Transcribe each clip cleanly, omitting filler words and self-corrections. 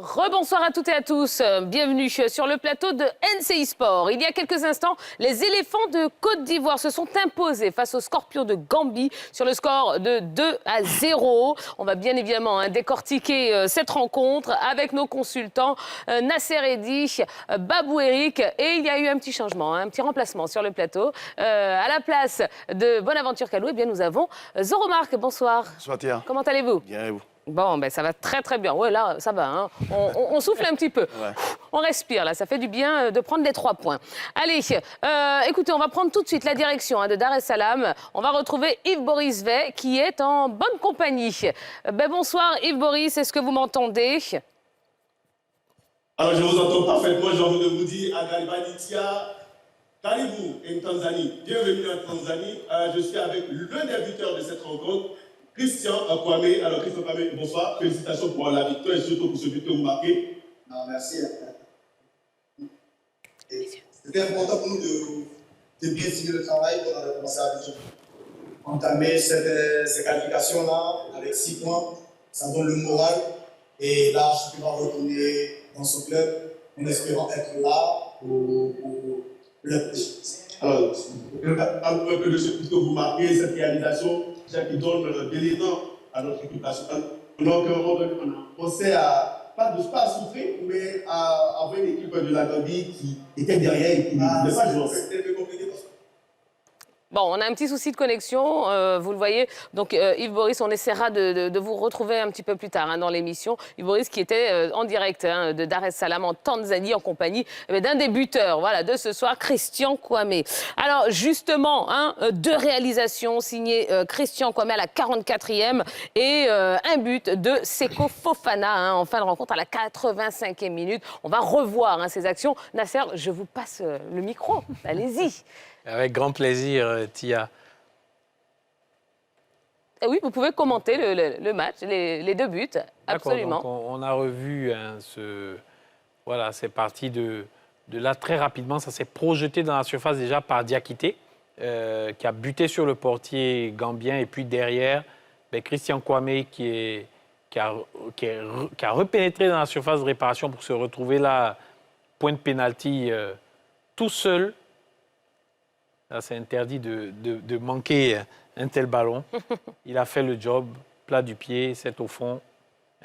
Rebonsoir à toutes et à tous. Bienvenue sur le plateau de NCI Sport. Il y a quelques instants, les éléphants de Côte d'Ivoire se sont imposés face aux scorpions de Gambie sur le score de 2-0. On va bien évidemment décortiquer cette rencontre avec nos consultants Nasser Eddy, Babou Eric. Et il y a eu un petit changement, un petit remplacement sur le plateau. À la place de Bonaventure Kalou, eh bien, nous avons Zoro Marc. Bonsoir. Bonsoir Thierry. Comment allez-vous? Bien et vous? Bon, ben ça va très très bien. Ouais, là, ça va. Hein. On souffle un petit peu. Ouais. On respire, là. Ça fait du bien de prendre les 3 points. Allez, écoutez, on va prendre tout de suite la direction de Dar es Salaam. On va retrouver Yves-Boris Vey, qui est en bonne compagnie. Bonsoir Yves-Boris, est-ce que vous m'entendez? Alors, je vous entends parfaitement. J'ai envie de vous dire à Galibanitia, Karibu en Tanzanie. Bienvenue en Tanzanie. Je suis avec le débuteur de cette rencontre, Christian Kwame. Alors, Christian Kwame, bonsoir. Félicitations pour la victoire et surtout pour ce but que vous marquez. Merci. C'était important pour nous de bien signer le travail qu'on avait commencé à entamer ces qualifications-là avec 6 points. Ça donne le moral. Et là, je peux retourner dans ce club en espérant être là pour le Alors, parlez-nous un peu de ce but que vous marquez, cette réalisation qui donne de l'élan à notre équipe nationale. Donc, on sait pas à souffrir, mais à avoir une équipe de la Gambie qui était derrière et qui ne voulait pas jouer en fait. C'était un peu compliqué parce que Bon, on a un petit souci de connexion, vous le voyez. Donc, Yves-Boris, on essaiera de vous retrouver un petit peu plus tard dans l'émission. Yves-Boris qui était en direct de Dar es Salaam en Tanzanie en compagnie d'un des buteurs de ce soir, Christian Kwame. Alors, justement, 2 réalisations signées Christian Kwame à la 44e et un but de Seko Fofana en fin de rencontre à la 85e minute. On va revoir ces actions. Nasser, je vous passe le micro. Allez-y. Avec grand plaisir, Tia. Oui, vous pouvez commenter le match, les 2 buts, absolument. Donc on a revu voilà, c'est parti de là très rapidement. Ça s'est projeté dans la surface déjà par Diakité, qui a buté sur le portier gambien. Et puis derrière, Christian Kwame qui a repénétré dans la surface de réparation pour se retrouver là, point de pénalty, tout seul. Là, c'est interdit de manquer un tel ballon. Il a fait le job, plat du pied, c'est au fond,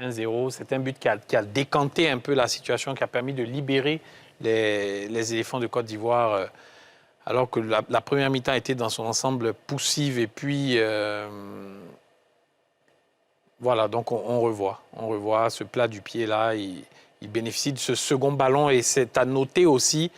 1-0. C'est un but qui a décanté un peu la situation, qui a permis de libérer les éléphants de Côte d'Ivoire, alors que la première mi-temps était dans son ensemble poussive. Et puis, voilà, donc on revoit ce plat du pied-là. Il bénéficie de ce second ballon et c'est à noter aussi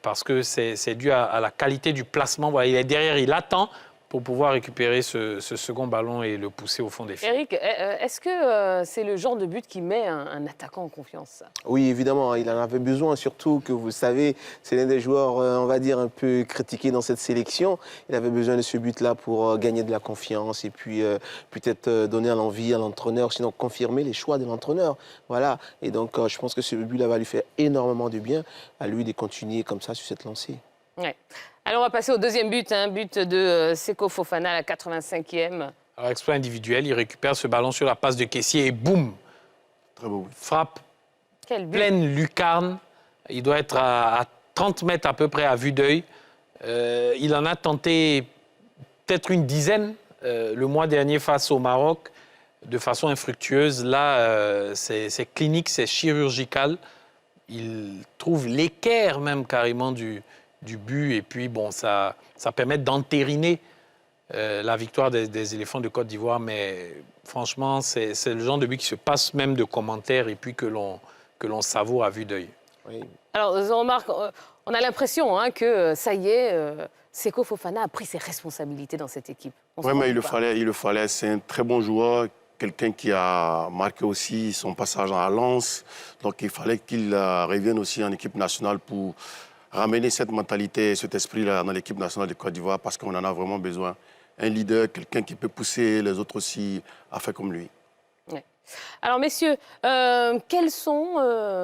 parce que c'est dû à la qualité du placement. Voilà, il est derrière, il attend pour pouvoir récupérer ce second ballon et le pousser au fond des filets. Eric, est-ce que c'est le genre de but qui met un attaquant en confiance, ça? Oui, évidemment, il en avait besoin, surtout que vous savez, c'est l'un des joueurs, on va dire, un peu critiqués dans cette sélection. Il avait besoin de ce but-là pour gagner de la confiance et puis peut-être donner l'envie à l'entraîneur, sinon confirmer les choix de l'entraîneur. Voilà, et donc je pense que ce but-là va lui faire énormément de bien à lui de continuer comme ça sur cette lancée. Ouais. Alors, on va passer au deuxième but, but de Seko Fofana à la 85e. Alors, exploit individuel, il récupère ce ballon sur la passe de Kessié et boum, Très beau. frappe Quel but! pleine lucarne. Il doit être à 30 mètres à peu près à vue d'œil. Il en a tenté peut-être une dizaine le mois dernier face au Maroc de façon infructueuse. Là, c'est clinique, c'est chirurgical. Il trouve l'équerre même carrément du but. Et puis, bon, ça permet d'entériner la victoire des éléphants de Côte d'Ivoire. Mais franchement, c'est le genre de but qui se passe même de commentaires et puis que l'on savoure à vue d'œil. Oui. Alors, Jean-Marc, on a l'impression que ça y est, Seko Fofana a pris ses responsabilités dans cette équipe. Oui, mais il le fallait. C'est un très bon joueur, quelqu'un qui a marqué aussi son passage à Lens. Donc, il fallait qu'il revienne aussi en équipe nationale pour ramener cette mentalité, cet esprit-là dans l'équipe nationale de Côte d'Ivoire parce qu'on en a vraiment besoin. Un leader, quelqu'un qui peut pousser les autres aussi à faire comme lui. Ouais. Alors, messieurs, quels sont,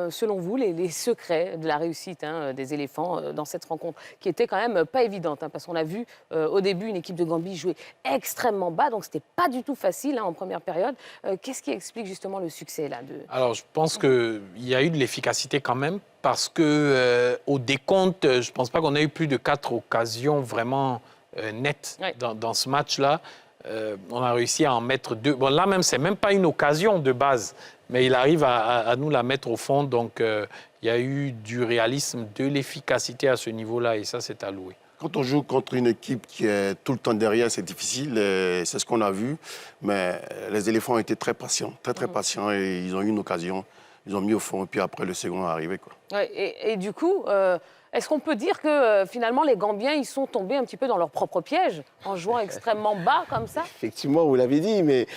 selon vous, les secrets de la réussite des éléphants dans cette rencontre, qui était quand même pas évidente, parce qu'on a vu au début une équipe de Gambie jouer extrêmement bas, donc c'était pas du tout facile en première période. Qu'est-ce qui explique justement le succès là Alors, je pense qu'il y a eu de l'efficacité quand même, parce que au décompte, je pense pas qu'on ait eu plus de 4 occasions vraiment nettes dans ce match-là. On a réussi à en mettre 2. Bon, là même, c'est même pas une occasion de base, mais il arrive à nous la mettre au fond. Donc, il y a eu du réalisme, de l'efficacité à ce niveau-là, et ça, c'est à louer. Quand on joue contre une équipe qui est tout le temps derrière, c'est difficile, c'est ce qu'on a vu. Mais les éléphants ont été très patients, très patients, et ils ont eu une occasion. Ils ont mis au fond, et puis après, le second est arrivé, quoi. Ouais, et du coup, est-ce qu'on peut dire que finalement les Gambiens ils sont tombés un petit peu dans leur propre piège en jouant extrêmement bas comme ça? Effectivement, vous l'avez dit, mais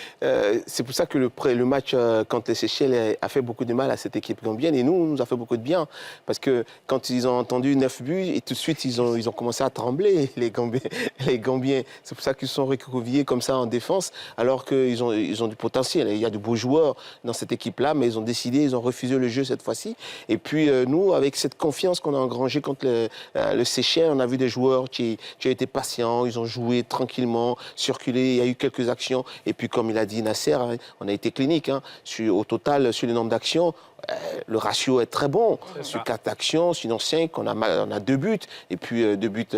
c'est pour ça que le match contre les Seychelles a fait beaucoup de mal à cette équipe gambienne, et nous a fait beaucoup de bien. Parce que quand ils ont entendu 9 buts, et tout de suite, ils ont commencé à trembler, les Gambiens. C'est pour ça qu'ils se sont recroquevillés comme ça en défense, alors qu'ils ont du potentiel. Il y a de beaux joueurs dans cette équipe-là, mais ils ont refusé le jeu cette fois-ci. Et puis nous, avec cette confiance qu'on a engrangée contre le Seychelles, on a vu des joueurs qui ont été patients, ils ont joué tranquillement, circulé, il y a eu quelques actions. Et puis, comme il a dit Nasser, on a été clinique. Au total, sur le nombre d'actions, le ratio est très bon. Sur 4 actions, sinon 5, on a 2 buts. Et puis, 2 buts,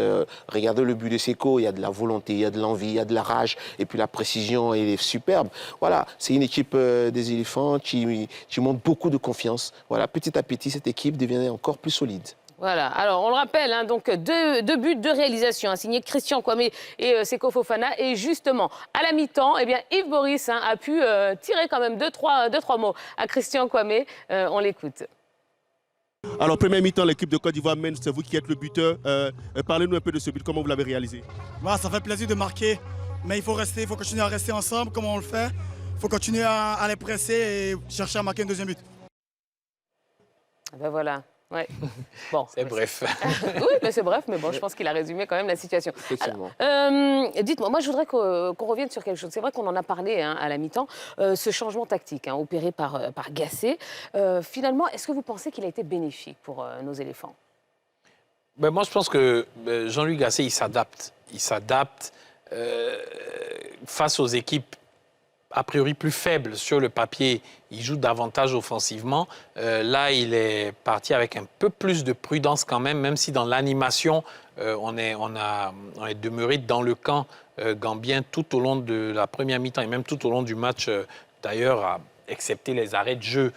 regardez le but de Seko, il y a de la volonté, il y a de l'envie, il y a de la rage. Et puis, la précision, elle est superbe. Voilà, c'est une équipe des éléphants qui montre beaucoup de confiance. Voilà, petit à petit, cette équipe devient encore plus solide. Voilà, alors on le rappelle, donc deux buts, 2 réalisations, signés Christian Kwame et Seko Fofana. Et justement, à la mi-temps, eh bien, Yves Boris a pu tirer quand même deux, trois mots à Christian Kwame. On l'écoute. Alors, première mi-temps, l'équipe de Côte d'Ivoire mène, c'est vous qui êtes le buteur. Parlez-nous un peu de ce but, comment vous l'avez réalisé? Voilà, ça fait plaisir de marquer, mais il faut continuer à rester ensemble comme on le fait. Il faut continuer à les presser et chercher à marquer un deuxième but. Ben voilà. Ouais. Bon, c'est bref. Oui, mais c'est bref, mais bon, je pense qu'il a résumé quand même la situation. Dites-moi, moi je voudrais qu'on revienne sur quelque chose. C'est vrai qu'on en a parlé à la mi-temps, ce changement tactique opéré par Gasset. Finalement, est-ce que vous pensez qu'il a été bénéfique pour nos éléphants? Ben, moi, je pense que Jean-Louis Gasset, il s'adapte. Il s'adapte face aux équipes a priori plus faible sur le papier, il joue davantage offensivement. Là, il est parti avec un peu plus de prudence quand même si dans l'animation, on est demeuré dans le camp gambien tout au long de la première mi-temps et même tout au long du match, d'ailleurs, excepté les arrêts de jeu,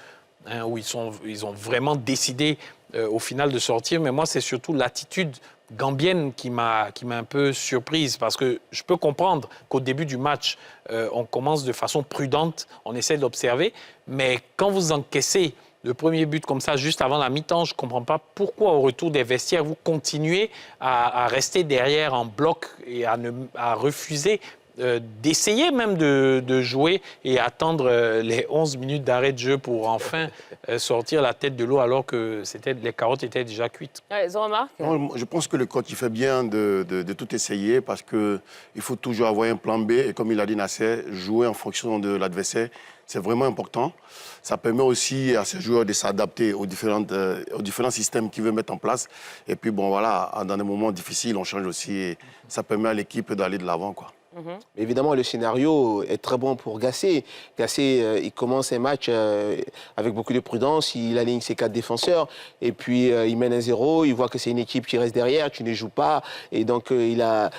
où ils ont vraiment décidé au final de sortir. Mais moi, c'est surtout l'attitude gambienne qui m'a un peu surprise, parce que je peux comprendre qu'au début du match, on commence de façon prudente, on essaie d'observer, mais quand vous encaissez le premier but comme ça, juste avant la mi-temps, je ne comprends pas pourquoi au retour des vestiaires, vous continuez à rester derrière en bloc et à refuser d'essayer même de jouer et attendre les 11 minutes d'arrêt de jeu pour enfin sortir la tête de l'eau alors que les carottes étaient déjà cuites. Ouais, Jean-Marc ? Je pense que le coach il fait bien de tout essayer, parce qu'il faut toujours avoir un plan B. Et comme il a dit Nasser, jouer en fonction de l'adversaire, c'est vraiment important. Ça permet aussi à ces joueurs de s'adapter aux différents systèmes qu'ils veulent mettre en place. Et puis bon voilà, dans des moments difficiles, on change aussi. Et ça permet à l'équipe d'aller de l'avant, quoi. Évidemment, le scénario est très bon pour Gasset. Gasset, il commence un match avec beaucoup de prudence, il aligne ses 4 défenseurs, et puis il mène 1-0, il voit que c'est une équipe qui reste derrière, qui ne joue pas, et donc il a,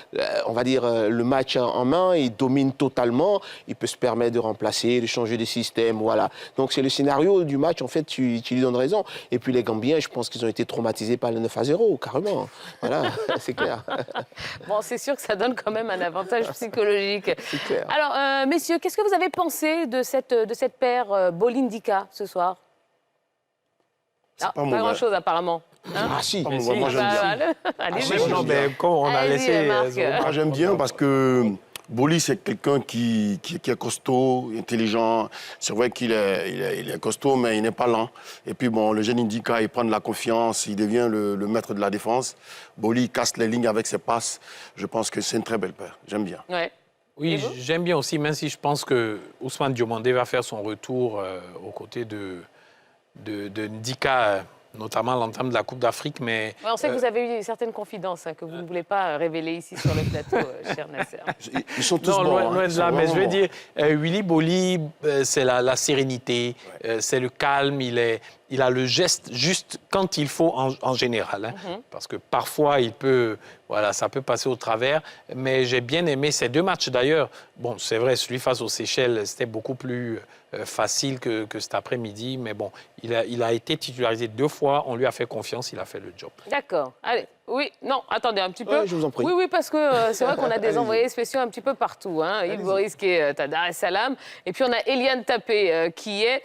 on va dire, le match en main, il domine totalement, il peut se permettre de remplacer, de changer de système, voilà. Donc c'est le scénario du match, en fait, tu lui donnes raison. Et puis les Gambiens, je pense qu'ils ont été traumatisés par le 9-0, carrément. Voilà, c'est clair. Bon, c'est sûr que ça donne quand même un avantage psychologique. C'est clair. Alors, messieurs, qu'est-ce que vous avez pensé de cette paire Bolindika ce soir? Pas grand-chose apparemment. Ah si, moi j'aime bien. Allez, Non, mais comme on a laissé... Moi j'aime bien parce que Boli, c'est quelqu'un qui est costaud, intelligent. C'est vrai qu'il est costaud, mais il n'est pas lent. Et puis bon, le jeune Indika, il prend de la confiance, il devient le maître de la défense. Boli casse les lignes avec ses passes. Je pense que c'est une très belle paire. J'aime bien. Ouais. Oui, j'aime bien aussi, même si je pense que Ousmane Diomandé va faire son retour aux côtés de Ndika, notamment à l'entame de la Coupe d'Afrique. Mais Ouais, on sait que vous avez eu certaines confidences que vous ne voulez pas révéler ici sur le plateau, cher Nasser. Ils sont tous non, bons. loin de là, mais je veux dire, Willy Boli, c'est la sérénité, c'est le calme, il a le geste juste quand il faut en général. Hein, parce que parfois, ça peut passer au travers. Mais j'ai bien aimé ces 2 matchs d'ailleurs. Bon, c'est vrai, celui face aux Seychelles, c'était beaucoup plus facile que cet après-midi. Mais bon, il a été titularisé 2 fois. On lui a fait confiance, il a fait le job. D'accord. Allez. Oui, non, attendez un petit peu. Je vous en prie. Oui, parce que c'est vrai qu'on a des envoyés spéciaux un petit peu partout. Hein. Yves Boris qui est à Dar es Salaam. Et puis on a Eliane Tapé qui a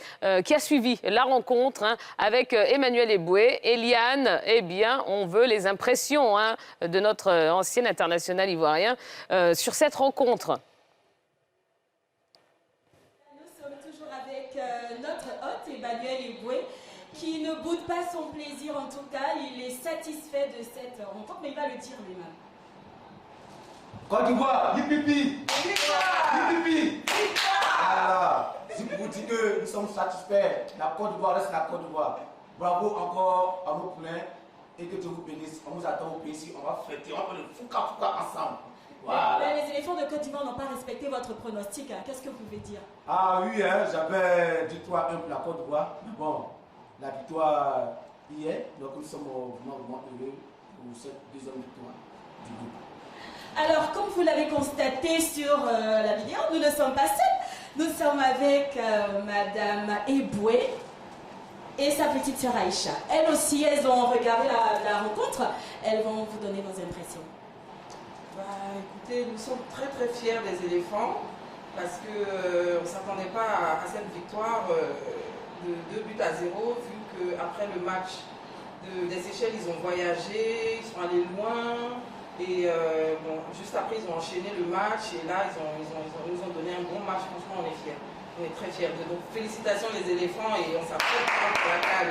suivi la rencontre avec Emmanuel Eboué. Eliane, eh bien, on veut les impressions de notre ancien international ivoirien sur cette rencontre. Nous sommes toujours avec notre hôte, Emmanuel Eboué, qui ne boude pas son plaisir, en tout cas, il est satisfait de cette rencontre, mais il va le dire lui-même. Côte d'Ivoire, yipipi! Yipipi! Voilà, si vous dites que nous sommes satisfaits, la Côte d'Ivoire reste la Côte d'Ivoire. Bravo encore à nos poulains et que Dieu vous bénisse. On vous attend au pays ici, on va fêter, on va faire le fouca ensemble. Voilà. Mais les éléphants de Côte d'Ivoire n'ont pas respecté votre pronostic. Qu'est-ce que vous pouvez dire? Ah oui, j'avais dit 3-1 pour la Côte d'Ivoire, mais bon. La victoire hier, donc nous sommes vraiment heureux pour cette 2e victoire du groupe. Alors, comme vous l'avez constaté sur la vidéo, nous ne sommes pas seuls. Nous sommes avec Madame Eboué et sa petite sœur Aïcha. Elles aussi, elles ont regardé la rencontre. Elles vont vous donner vos impressions. Écoutez, nous sommes très très fiers des éléphants parce qu'on ne s'attendait pas à cette victoire. De 2 buts à 0, vu qu'après le match des Seychelles, ils ont voyagé, ils sont allés loin, et juste après, ils ont enchaîné le match, et là, ils nous ont donné un bon match. Franchement, on est fiers. On est très fiers d'eux. Donc, félicitations les éléphants, et on s'apprête pour la cale.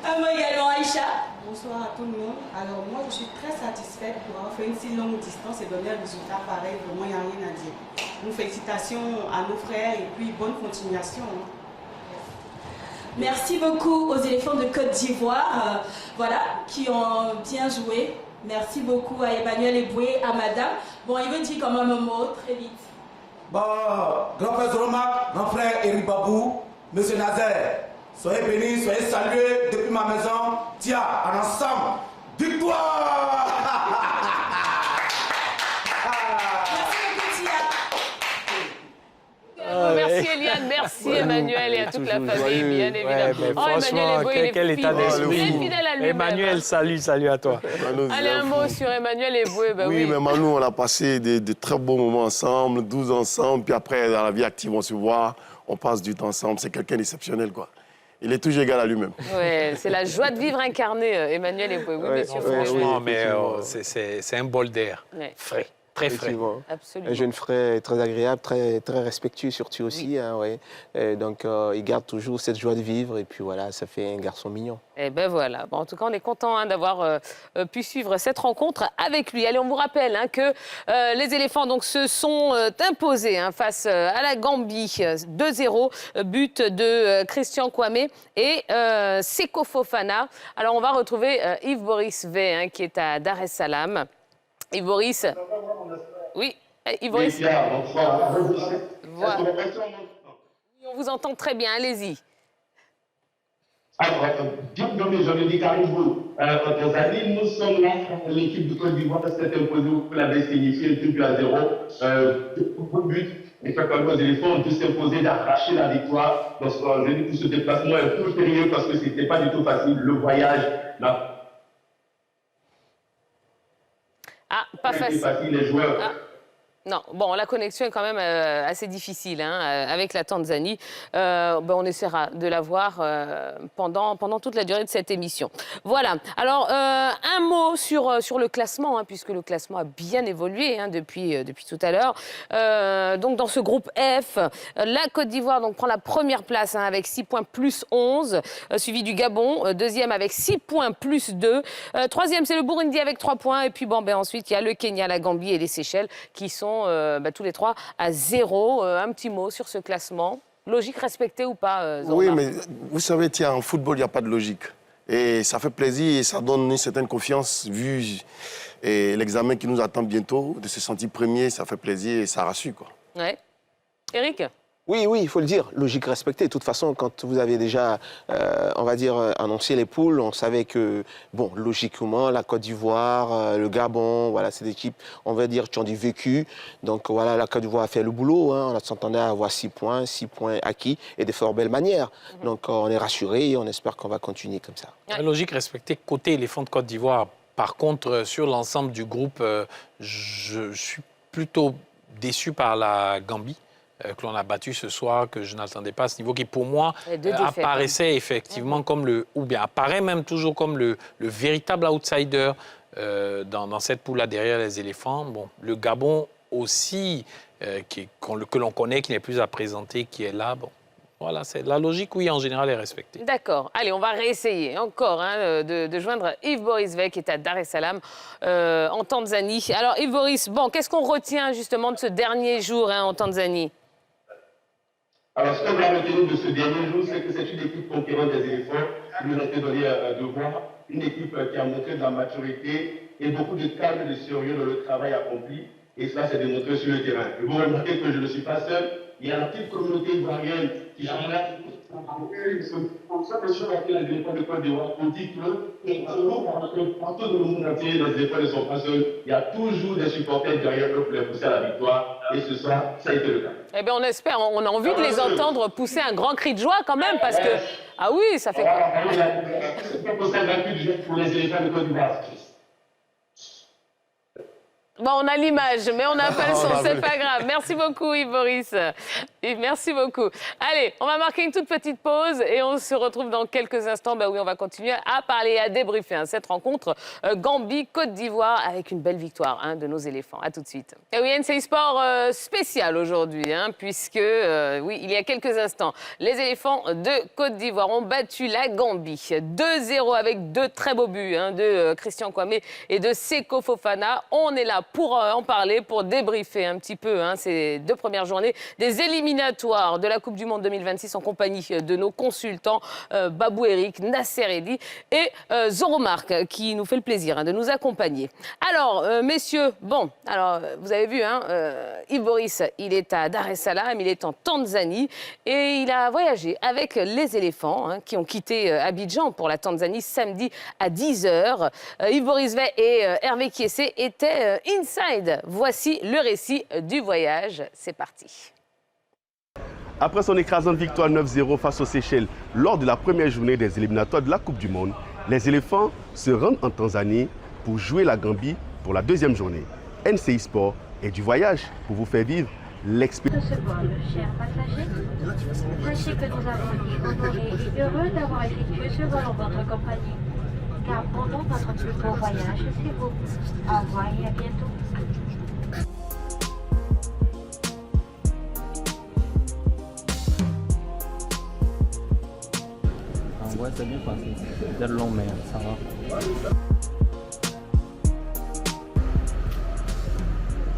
Un mot également, Aïcha. Bonsoir à tout le monde. Alors, moi, je suis très satisfaite pour avoir fait une si longue distance et donner un résultat pareil. Vraiment, il n'y a rien à dire. Donc, félicitations à nos frères, et puis bonne continuation. Merci beaucoup aux éléphants de Côte d'Ivoire, qui ont bien joué. Merci beaucoup à Emmanuel Eboué, à Madame. Bon, il veut dire quand même un mot, très vite. Bon, grand frère Zoromak, grand frère Eric Babou, Monsieur Nazaire, soyez bénis, soyez salués depuis ma maison. Tiens, en ensemble, victoire! Merci Eliane, merci Emmanuel et à toute la famille, bien évidemment. Franchement, quel état d'esprit. Il est fidèle à lui-même. Emmanuel, salut à toi. Allez, un mot sur Emmanuel Eboué. Oui, mais Manu, on a passé de très beaux moments ensemble, 12 ensemble, puis après, dans la vie active, on se voit, on passe du temps ensemble. C'est quelqu'un d'exceptionnel, quoi. Il est toujours égal à lui-même. Ouais, c'est la joie de vivre incarnée, Emmanuel Eboué. Oui, monsieur. Franchement, mais c'est un bol d'air frais. Très frais. Absolument. Un jeune frère très agréable, très respectueux surtout aussi. Donc, il garde toujours cette joie de vivre et puis voilà, ça fait un garçon mignon. Et ben voilà. Bon, en tout cas, on est content d'avoir pu suivre cette rencontre avec lui. Allez, on vous rappelle que les éléphants donc, se sont imposés face à la Gambie. 2-0, but de Christian Kwame et Seko Fofana. Alors, on va retrouver Yves Boris V qui est à Dar es Salaam. Yves Boris. Oui, Yves Boris. Voilà. On vous entend très bien, allez-y. Alors, bienvenue, je le dis Caribou. Tanzanie, nous sommes là, l'équipe de Côte d'Ivoire s'est imposée, vous l'avez signifié, 2 buts à 0. Beaucoup de buts. Effectivement, les éléphants ont dû s'imposer d'arracher la victoire. Donc, je dis que ce déplacement est un peu périlleux parce que ce n'était pas du tout facile. Le voyage n'a pas facile. Les joueurs. Non, bon, la connexion est quand même assez difficile avec la Tanzanie. On essaiera de la voir pendant toute la durée de cette émission. Voilà. Alors, un mot sur le classement, puisque le classement a bien évolué depuis tout à l'heure. Donc, dans ce groupe F, la Côte d'Ivoire prend la première place avec 6 points plus 11, suivi du Gabon, deuxième avec 6 points plus 2. Troisième, c'est le Burundi avec 3 points. Et puis, ensuite, il y a le Kenya, la Gambie et les Seychelles qui sont sont tous les trois à 0. Un petit mot sur ce classement. Logique respectée ou pas, Zorba? Oui, mais vous savez, en football, il n'y a pas de logique. Et ça fait plaisir et ça donne une certaine confiance vu l'examen qui nous attend bientôt, de se sentir premier, ça fait plaisir et ça rassure, quoi. Ouais. Éric? Oui, il faut le dire, logique respectée. De toute façon, quand vous avez déjà, on va dire, annoncé les poules, on savait que, bon, logiquement, la Côte d'Ivoire, le Gabon, voilà, c'est des équipes, on va dire, qui ont du vécu. Donc voilà, la Côte d'Ivoire a fait le boulot. On s'entendait à avoir 6 points acquis et de fort belles manières. Donc on est rassurés et on espère qu'on va continuer comme ça. La logique respectée côté éléphant de Côte d'Ivoire. Par contre, sur l'ensemble du groupe, je suis plutôt déçu par la Gambie. Que l'on a battu ce soir, que je n'attendais pas à ce niveau, qui pour moi apparaissait effectivement comme apparaît même toujours comme le véritable outsider dans cette poule-là derrière les éléphants. Bon, le Gabon aussi, que l'on connaît, qui n'est plus à présenter, qui est là. Bon, voilà, la logique, oui, en général, est respectée. D'accord. Allez, on va réessayer encore de joindre Yves-Boris Vey, qui est à Dar es Salaam, en Tanzanie. Alors, Yves-Boris, qu'est-ce qu'on retient justement de ce dernier jour en Tanzanie? Alors, ce qu'on va retenir de ce dernier jour, c'est que c'est une équipe conquérante des éléphants qui nous a été donné de voir. Une équipe qui a montré de la maturité et beaucoup de calme et de sérieux dans le travail accompli. Et cela s'est démontré sur le terrain. Et vous remarquez que je ne suis pas seul. Il y a la petite communauté ivoirienne qui est là. Comme ça, les gens qui ont les éléphants de Côte d'Ivoire, on dit que partout dans le monde entier, les éléphants ne sont pas seuls. Il y a toujours des supporters derrière eux pour les pousser à la victoire. Et ce soir, ça a été le cas. Eh bien, on espère. On a envie de les entendre pousser un grand cri de joie quand même, parce que... Ah oui, ça fait quoi? C'est pas pour ça un cri de joie pour les éléphants de Côte d'Ivoire. On a l'image, mais on n'a pas le son, c'est pas grave. Merci beaucoup, Yves-Boris. Merci beaucoup. Allez, on va marquer une toute petite pause et on se retrouve dans quelques instants. Oui, on va continuer à parler et à débriefer cette rencontre Gambie-Côte d'Ivoire avec une belle victoire de nos éléphants. À tout de suite. Et oui, NCI Sport spécial aujourd'hui, puisque, il y a quelques instants, les éléphants de Côte d'Ivoire ont battu la Gambie 2-0 avec 2 très beaux buts de Christian Kwame et de Seko Fofana. On est là pour en parler, pour débriefer un petit peu ces 2 premières journées des éliminatoires de la Coupe du Monde 2026 en compagnie de nos consultants Babou Eric, Nasser Edi et Zoromark qui nous fait le plaisir de nous accompagner. Alors, messieurs, vous avez vu, Yves-Boris, il est à Dar es Salaam, il est en Tanzanie et il a voyagé avec les éléphants qui ont quitté Abidjan pour la Tanzanie samedi à 10h. Yves-Boris Vey et Hervé Kiessé étaient inside. Voici le récit du voyage. C'est parti. Après son écrasante victoire 9-0 face aux Seychelles lors de la première journée des éliminatoires de la Coupe du Monde, les éléphants se rendent en Tanzanie pour jouer la Gambie pour la 2e journée. NCI Sport est du voyage pour vous faire vivre l'expérience. De ce vol, chers passagers, sachez que nous avons été honorés et heureux d'avoir effectué ce vol en votre compagnie. Car pendant notre plus beau voyage, c'est vous. Au revoir et à bientôt. Ouais, c'est bien passé. C'était long, mais ça va.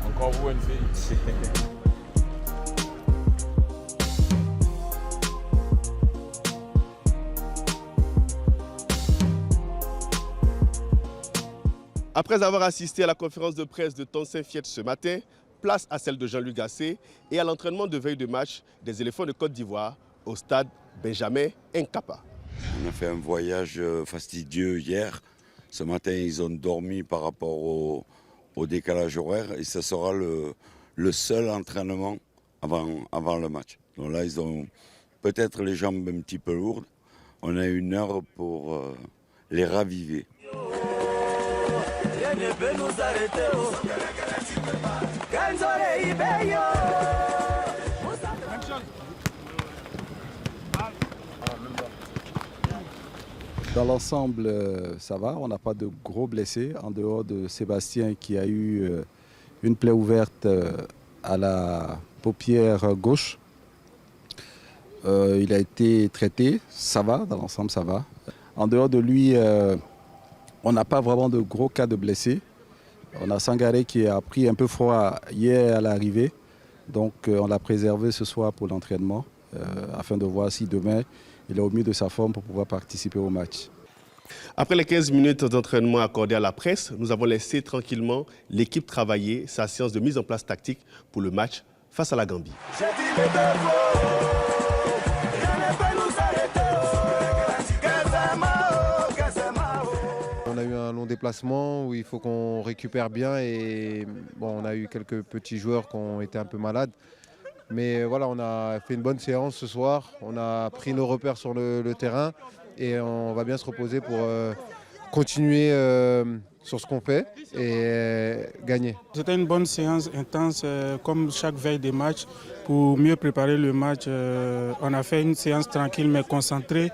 Encore vous, une fille. Après avoir assisté à la conférence de presse de Tonsin Fiet ce matin, place à celle de Jean-Luc Gasset et à l'entraînement de veille de match des éléphants de Côte d'Ivoire au stade Benjamin Nkapa. On a fait un voyage fastidieux hier. Ce matin, ils ont dormi par rapport au décalage horaire et ce sera le seul entraînement avant le match. Donc là, ils ont peut-être les jambes un petit peu lourdes. On a 1 heure pour les raviver. Dans l'ensemble, ça va. On n'a pas de gros blessés, en dehors de Sébastien qui a eu une plaie ouverte à la paupière gauche. Il a été traité, ça va, dans l'ensemble, ça va. En dehors de lui, on n'a pas vraiment de gros cas de blessés. On a Sangaré qui a pris un peu froid hier à l'arrivée. Donc on l'a préservé ce soir pour l'entraînement afin de voir si demain il est au mieux de sa forme pour pouvoir participer au match. Après les 15 minutes d'entraînement accordées à la presse, nous avons laissé tranquillement l'équipe travailler sa séance de mise en place tactique pour le match face à la Gambie. On a eu un long déplacement où il faut qu'on récupère bien et bon, on a eu quelques petits joueurs qui ont été un peu malades. Mais voilà, on a fait une bonne séance ce soir, on a pris nos repères sur le terrain et on va bien se reposer pour continuer sur ce qu'on fait et gagner. C'était une bonne séance intense comme chaque veille des matchs. Pour mieux préparer le match, on a fait une séance tranquille mais concentrée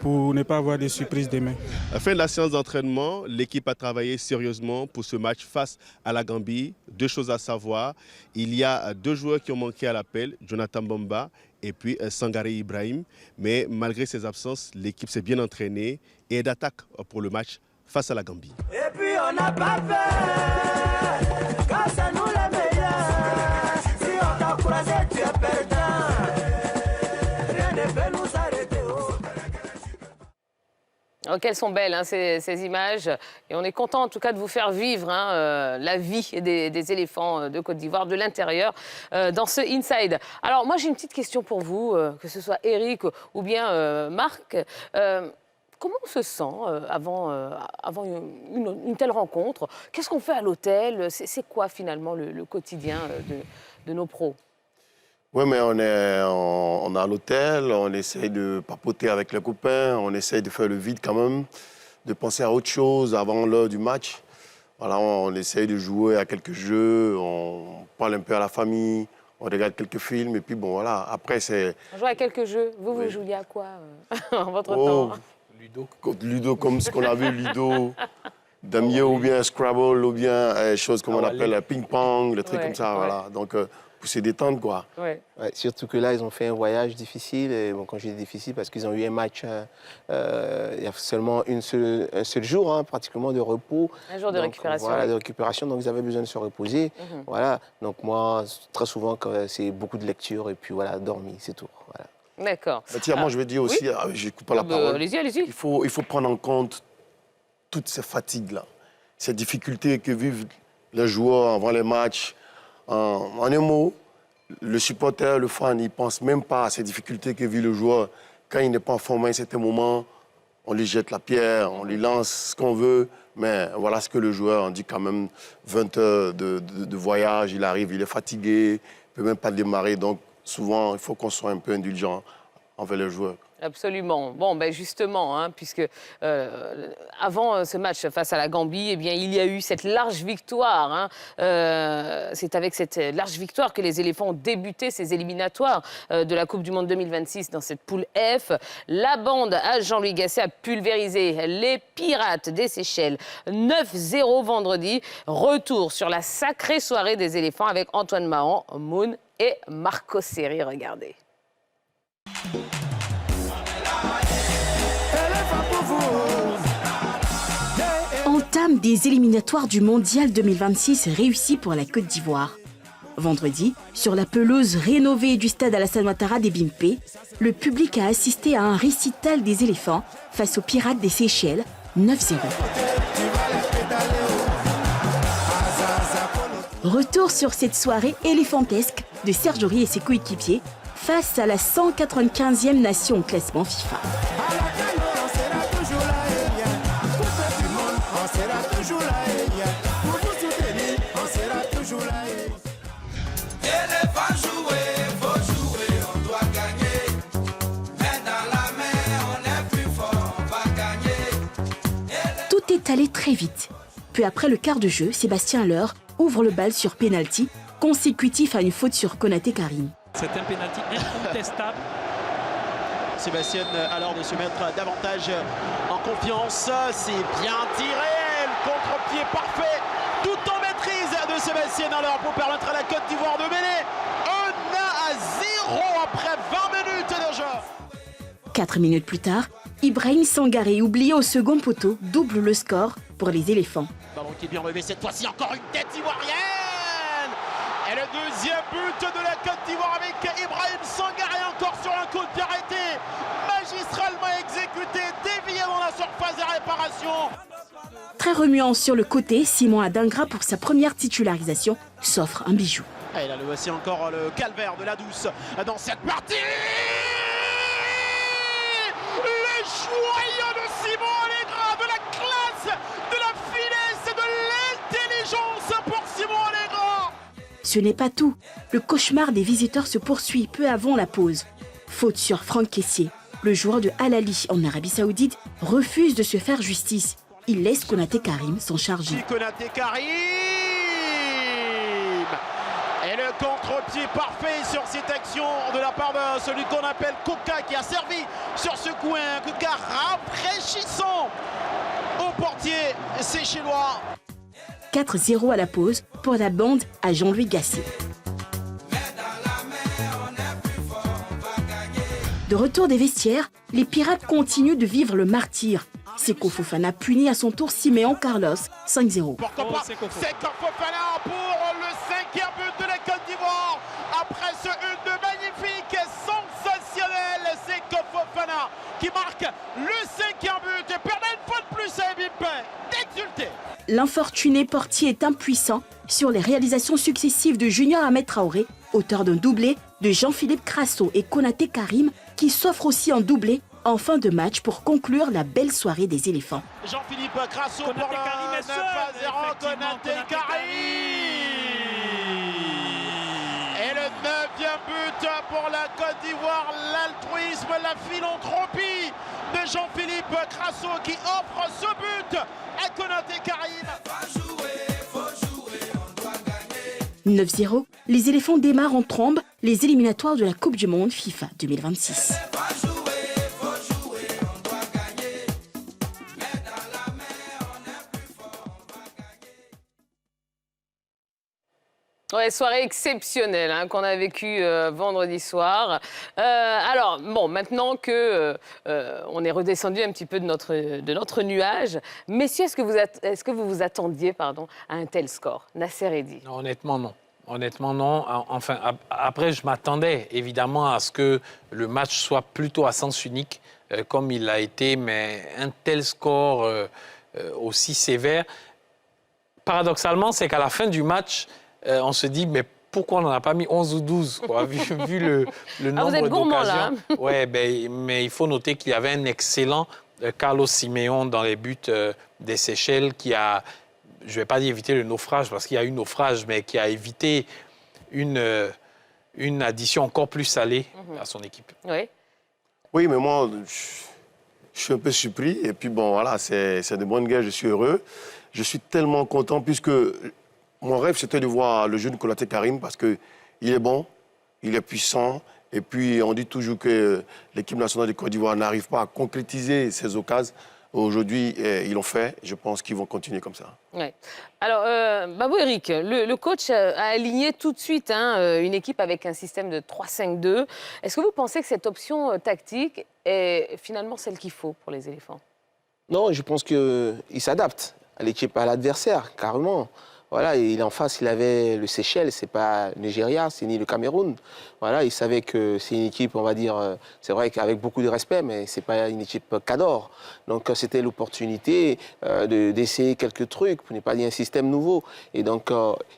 pour ne pas avoir de surprises demain. À la fin de la séance d'entraînement, l'équipe a travaillé sérieusement pour ce match face à la Gambie. Deux choses à savoir, il y a deux joueurs qui ont manqué à l'appel, Jonathan Bamba et puis Sangaré Ibrahim. Mais malgré ces absences, l'équipe s'est bien entraînée et est d'attaque pour le match face à la Gambie. Et puis on n'a pas fait, car c'est nous les meilleurs. Si on t'a croisé, tu es perdant. Rien ne peut nous arrêter. Oh, qu'elles sont belles, hein, ces images. Et on est content en tout cas de vous faire vivre la vie des éléphants de Côte d'Ivoire de l'intérieur dans ce Inside. Alors moi j'ai une petite question pour vous, que ce soit Eric ou bien Marc. Comment on se sent avant une telle rencontre? Qu'est-ce qu'on fait à l'hôtel? C'est quoi finalement le quotidien de nos pros? Oui, mais on est à l'hôtel, on essaye de papoter avec les copains, on essaye de faire le vide quand même, de penser à autre chose avant l'heure du match. Voilà, on essaye de jouer à quelques jeux, on parle un peu à la famille, on regarde quelques films et puis bon voilà, après c'est... On joue à quelques jeux. Vous jouiez à quoi en votre temps? Ludo, comme ce qu'on a vu, Ludo, damier ou bien Scrabble ou bien choses comme on appelle ping-pong, des trucs comme ça, voilà. Donc, pour se détendre, quoi. Ouais, surtout que là, ils ont fait un voyage difficile. Et bon, quand je dis difficile, parce qu'ils ont eu un match, il y a seulement un seul jour, hein, pratiquement, de repos. Un jour de récupération. Voilà, de récupération. Donc, ils avaient besoin de se reposer. Voilà. Donc, moi, très souvent, c'est beaucoup de lecture et puis, voilà, dormir, c'est tout. Voilà. D'accord. Tiens, moi, je veux dire aussi, je coupe pas la parole. Allez-y, allez-y. Il faut prendre en compte toutes ces fatigues-là, ces difficultés que vivent les joueurs avant les matchs. En un mot, le supporter, le fan, il ne pense même pas à ces difficultés que vit le joueur. Quand il n'est pas en forme à un certain moment, on lui jette la pierre, on lui lance ce qu'on veut. Mais voilà ce que le joueur, on dit quand même 20 heures de voyage, il arrive, il est fatigué, il ne peut même pas démarrer. Donc souvent, il faut qu'on soit un peu indulgent envers les joueurs. Absolument. Bon, ben justement, hein, puisque avant ce match face à la Gambie, eh bien, il y a eu cette large victoire. Hein. C'est avec cette large victoire que les éléphants ont débuté ces éliminatoires de la Coupe du Monde 2026 dans cette poule F. La bande à Jean-Louis Gasset a pulvérisé les Pirates des Seychelles 9-0 vendredi. Retour sur la sacrée soirée des éléphants avec Antoine Mahon, Moon et Marco Seri. Regardez. Entame des éliminatoires du Mondial 2026 réussis pour la Côte d'Ivoire. Vendredi, sur la pelouse rénovée du stade Alassane Ouattara des Bimpé, le public a assisté à un récital des éléphants face aux Pirates des Seychelles, 9-0. Retour sur cette soirée éléphantesque de Serge Aurier et ses coéquipiers face à la 195e nation au classement FIFA. Tout est allé très vite. Peu après le quart de jeu, Sébastien Haller ouvre le bal sur pénalty, consécutif à une faute sur Konaté Karim. C'est un pénalty incontestable. Sébastien alors de se mettre davantage en confiance. C'est bien tiré. Le contre-pied parfait. Tout en maîtrise de Sébastien alors pour permettre à la Côte d'Ivoire de mener 1-0 après 20 minutes de jeu. 4 minutes plus tard, Ibrahim Sangaré, oublié au second poteau, double le score pour les éléphants. Ballon qui est bien levé cette fois-ci, encore une tête ivoirienne. Et le deuxième but de la Côte d'Ivoire avec Ibrahim Sangaré, encore sur un coup de pied arrêté, magistralement exécuté, dévié dans la surface de réparation. Très remuant sur le côté, Simon Adingra, pour sa première titularisation, s'offre un bijou. Et là, voici encore le calvaire de la douce dans cette partie. Le joyau de Simon Allegra, de la classe, de la finesse, de l'intelligence pour Simon Allegra. Ce n'est pas tout. Le cauchemar des visiteurs se poursuit peu avant la pause. Faute sur Franck Kessié. Le joueur de Al Ahly en Arabie Saoudite refuse de se faire justice. Il laisse Konaté Karim s'en charger. Konaté Karim. Et le contre-pied parfait sur cette action de la part de celui qu'on appelle Koka qui a servi sur ce coin. Koka rafraîchissant au portier séchellois. 4-0 à la pause pour la bande à Jean-Louis Gasset. De retour des vestiaires, les Pirates continuent de vivre le martyre. Seko Fofana punit à son tour Siméon Carlos, 5-0. Seko Fofana pour le 5e but de la Côte d'Ivoire. Après ce 1-2 magnifique, sensationnel, Seko Fofana qui marque le 5e but et permet une fois de plus à Ebimpe d'exulter. L'infortuné portier est impuissant sur les réalisations successives de Junior Ahmed Traoré, auteur d'un doublé, de Jean-Philippe Crasso et Konaté Karim, qui s'offre aussi un doublé en fin de match pour conclure la belle soirée des éléphants. Jean-Philippe Crasso pour le 9-0, Konaté Karim. Et le 9e but pour la Côte d'Ivoire, l'altruisme, la philanthropie de Jean-Philippe Crasso qui offre ce but à Konaté Karim. 9-0, les éléphants démarrent en trombe les éliminatoires de la Coupe du Monde FIFA 2026. Ouais, soirée exceptionnelle qu'on a vécue vendredi soir. Alors, bon, maintenant que on est redescendu un petit peu de notre nuage, messieurs, est-ce que vous vous attendiez à un tel score? Nasser Eddi. Honnêtement, non. Honnêtement, non. Enfin, après, je m'attendais évidemment à ce que le match soit plutôt à sens unique, comme il l'a été, mais un tel score aussi sévère. Paradoxalement, c'est qu'à la fin du match, on se dit, mais pourquoi on n'en a pas mis 11 ou 12 quoi, vu le nombre vous êtes gourmand, là, hein. Ouais, mais il faut noter qu'il y avait un excellent Carlos Siméon dans les buts des Seychelles qui a, je ne vais pas dire éviter le naufrage parce qu'il y a eu naufrage, mais qui a évité une addition encore plus salée à son équipe. Oui. Oui, mais moi, je suis un peu surpris. Et puis bon, voilà, c'est de bonne guerre, je suis heureux. Je suis tellement content puisque mon rêve, c'était de voir le jeune Konaté Karim parce qu'il est bon, il est puissant. Et puis, on dit toujours que l'équipe nationale de Côte d'Ivoire n'arrive pas à concrétiser ses occasions. Aujourd'hui, ils l'ont fait. Je pense qu'ils vont continuer comme ça. Ouais. Alors, Babou Eric, le coach a aligné tout de suite une équipe avec un système de 3-5-2. Est-ce que vous pensez que cette option tactique est finalement celle qu'il faut pour les éléphants? Non, je pense qu'il s'adapte à l'équipe, à l'adversaire, carrément. Voilà, et en face, il avait le Seychelles, c'est pas le Nigeria, c'est ni le Cameroun. Voilà, il savait que c'est une équipe, on va dire, c'est vrai qu'avec beaucoup de respect, mais c'est pas une équipe cador. Donc c'était l'opportunité d'essayer quelques trucs, pour ne pas dire un système nouveau. Et donc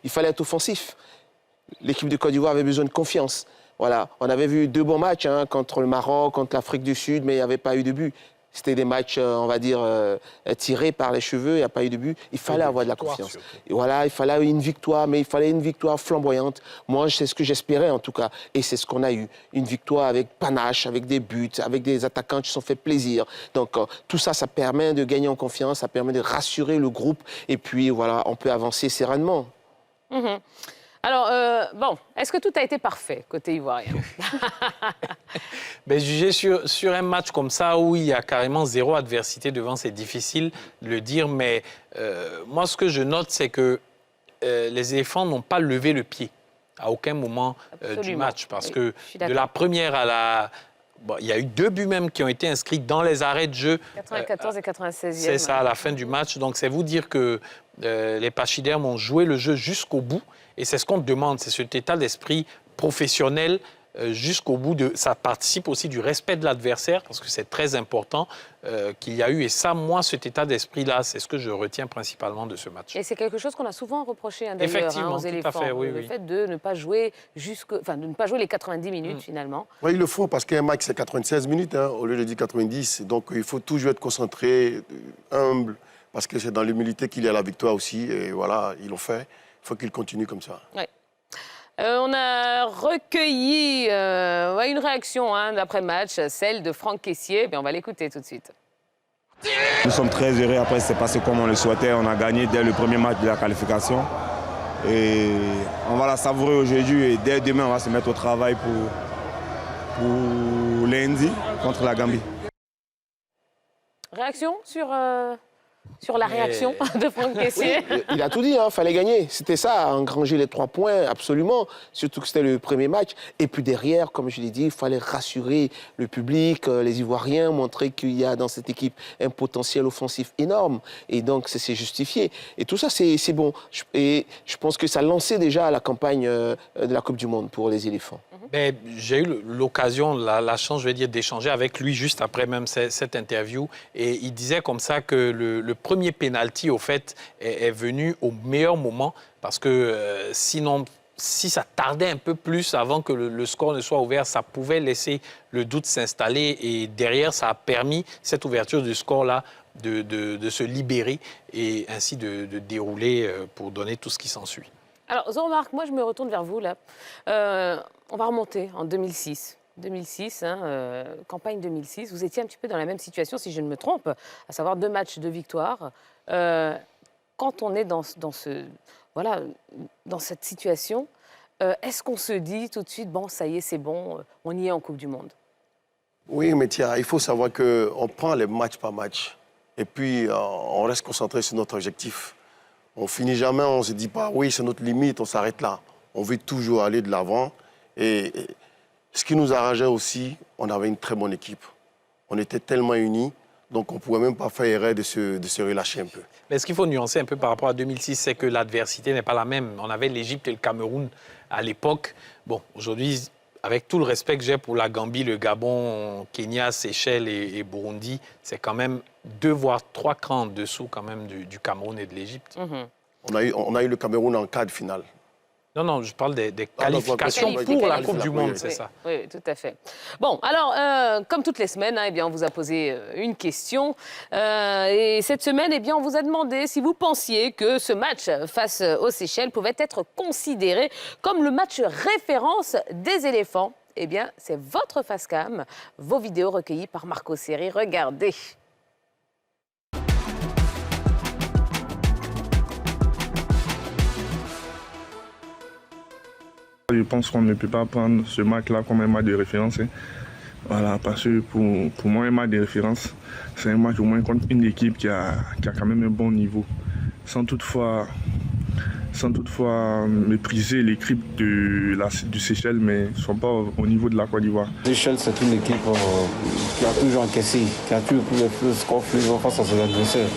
il fallait être offensif. L'équipe de Côte d'Ivoire avait besoin de confiance. Voilà, on avait vu 2 bons matchs contre le Maroc, contre l'Afrique du Sud, mais il n'y avait pas eu de but. C'était des matchs, on va dire, tirés par les cheveux, il n'y a pas eu de but. Il fallait avoir de la confiance. Et voilà, il fallait une victoire, mais il fallait une victoire flamboyante. Moi, c'est ce que j'espérais en tout cas. Et c'est ce qu'on a eu. Une victoire avec panache, avec des buts, avec des attaquants qui se sont fait plaisir. Donc tout ça, ça permet de gagner en confiance, ça permet de rassurer le groupe. Et puis voilà, on peut avancer sereinement. Alors, bon, est-ce que tout a été parfait côté ivoirien? Juger sur un match comme ça où il y a carrément 0 adversité devant, c'est difficile de le dire. Mais moi, ce que je note, c'est que les éléphants n'ont pas levé le pied à aucun moment du match. Parce que de la première Bon, il y a eu 2 buts même qui ont été inscrits dans les arrêts de jeu. 94 et 96e. C'est ça, à la fin du match. Donc, c'est vous dire que les pachydermes ont joué le jeu jusqu'au bout. Et c'est ce qu'on demande, c'est cet état d'esprit professionnel jusqu'au bout. Ça participe aussi du respect de l'adversaire, parce que c'est très important qu'il y a eu. Et ça, moi, cet état d'esprit-là, c'est ce que je retiens principalement de ce match. Et c'est quelque chose qu'on a souvent reproché d'ailleurs aux éléphants. Tout à fait, oui, le fait de ne pas jouer de ne pas jouer les 90 minutes finalement. Oui, il le faut, parce qu'un match, c'est 96 minutes, au lieu de dire 90. Donc, il faut toujours être concentré, humble, parce que c'est dans l'humilité qu'il y a la victoire aussi. Et voilà, ils l'ont fait. Il faut qu'ils continuent comme ça. Ouais. On a recueilli une réaction d'après-match, celle de Franck Caissier. On va l'écouter tout de suite. Nous sommes très heureux. Après, c'est passé comme on le souhaitait. On a gagné dès le premier match de la qualification. Et on va la savourer aujourd'hui. Et dès demain, on va se mettre au travail pour lundi contre la Gambie. Réaction sur la réaction de Franck Caissier. Oui, il a tout dit, il fallait gagner. C'était ça, engranger les 3 points, absolument. Surtout que c'était le premier match. Et puis derrière, comme je l'ai dit, il fallait rassurer le public, les Ivoiriens, montrer qu'il y a dans cette équipe un potentiel offensif énorme. Et donc, c'est justifié. Et tout ça, c'est bon. Et je pense que ça lançait déjà la campagne de la Coupe du Monde pour les éléphants. J'ai eu l'occasion, la chance, je vais dire, d'échanger avec lui juste après même cette interview. Et il disait comme ça que le premier penalty, au fait, est venu au meilleur moment parce que sinon, si ça tardait un peu plus avant que le score ne soit ouvert, ça pouvait laisser le doute s'installer. Et derrière, ça a permis cette ouverture du score-là de se libérer et ainsi de dérouler pour donner tout ce qui s'ensuit. Alors, Jean-Marc, moi, je me retourne vers vous, là. On va remonter en 2006. 2006, campagne 2006. Vous étiez un petit peu dans la même situation, si je ne me trompe, à savoir 2 matchs de victoire. Quand on est dans cette situation, est-ce qu'on se dit tout de suite, bon, ça y est, c'est bon, on y est en Coupe du Monde? Oui, mais tiens, il faut savoir qu'on prend les match par match. Et puis, on reste concentré sur notre objectif. On finit jamais, on ne se dit pas, oui, c'est notre limite, on s'arrête là. On veut toujours aller de l'avant. Et ce qui nous arrangeait aussi, on avait une très bonne équipe. On était tellement unis, donc on ne pouvait même pas faire erreur de se relâcher un peu. Mais ce qu'il faut nuancer un peu par rapport à 2006, c'est que l'adversité n'est pas la même. On avait l'Égypte et le Cameroun à l'époque. Bon, aujourd'hui, avec tout le respect que j'ai pour la Gambie, le Gabon, Kenya, Seychelles et Burundi, c'est quand même 2 voire 3 crans en dessous quand même du Cameroun et de l'Égypte. On a eu le Cameroun en quart de finale. Non, je parle des qualifications pour la Coupe du Monde, c'est ça. Oui, tout à fait. Bon, alors, comme toutes les semaines, on vous a posé une question. Et cette semaine, on vous a demandé si vous pensiez que ce match face aux Seychelles pouvait être considéré comme le match référence des éléphants. C'est votre face cam, vos vidéos recueillies par Marco Seri. Regardez. Je pense qu'on ne peut pas prendre ce match-là comme un match de référence. Voilà, parce que pour moi, un match de référence, c'est un match au moins contre une équipe qui a quand même un bon niveau. Sans toutefois mépriser l'équipe du Seychelles, mais ils ne sont pas au niveau de la Côte d'Ivoire. Seychelles, c'est une équipe qui a toujours encaissé, qui a toujours pris le score plus face à ses adversaires.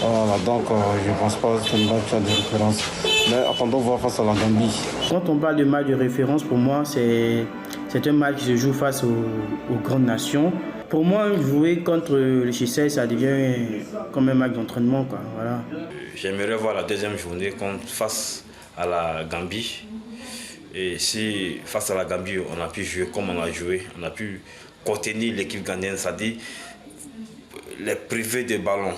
Voilà, donc je ne pense pas que c'est un match de référence. Mais attendons voir face à la Gambie. Quand on parle de match de référence, pour moi, c'est un match qui se joue face aux grandes nations. Pour moi, jouer contre les Seychelles, ça devient comme un match d'entraînement, quoi. Voilà. J'aimerais voir la deuxième journée face à la Gambie. Et si face à la Gambie, on a pu jouer comme on a joué, on a pu contenir l'équipe ghanéenne, c'est-à-dire les priver de ballons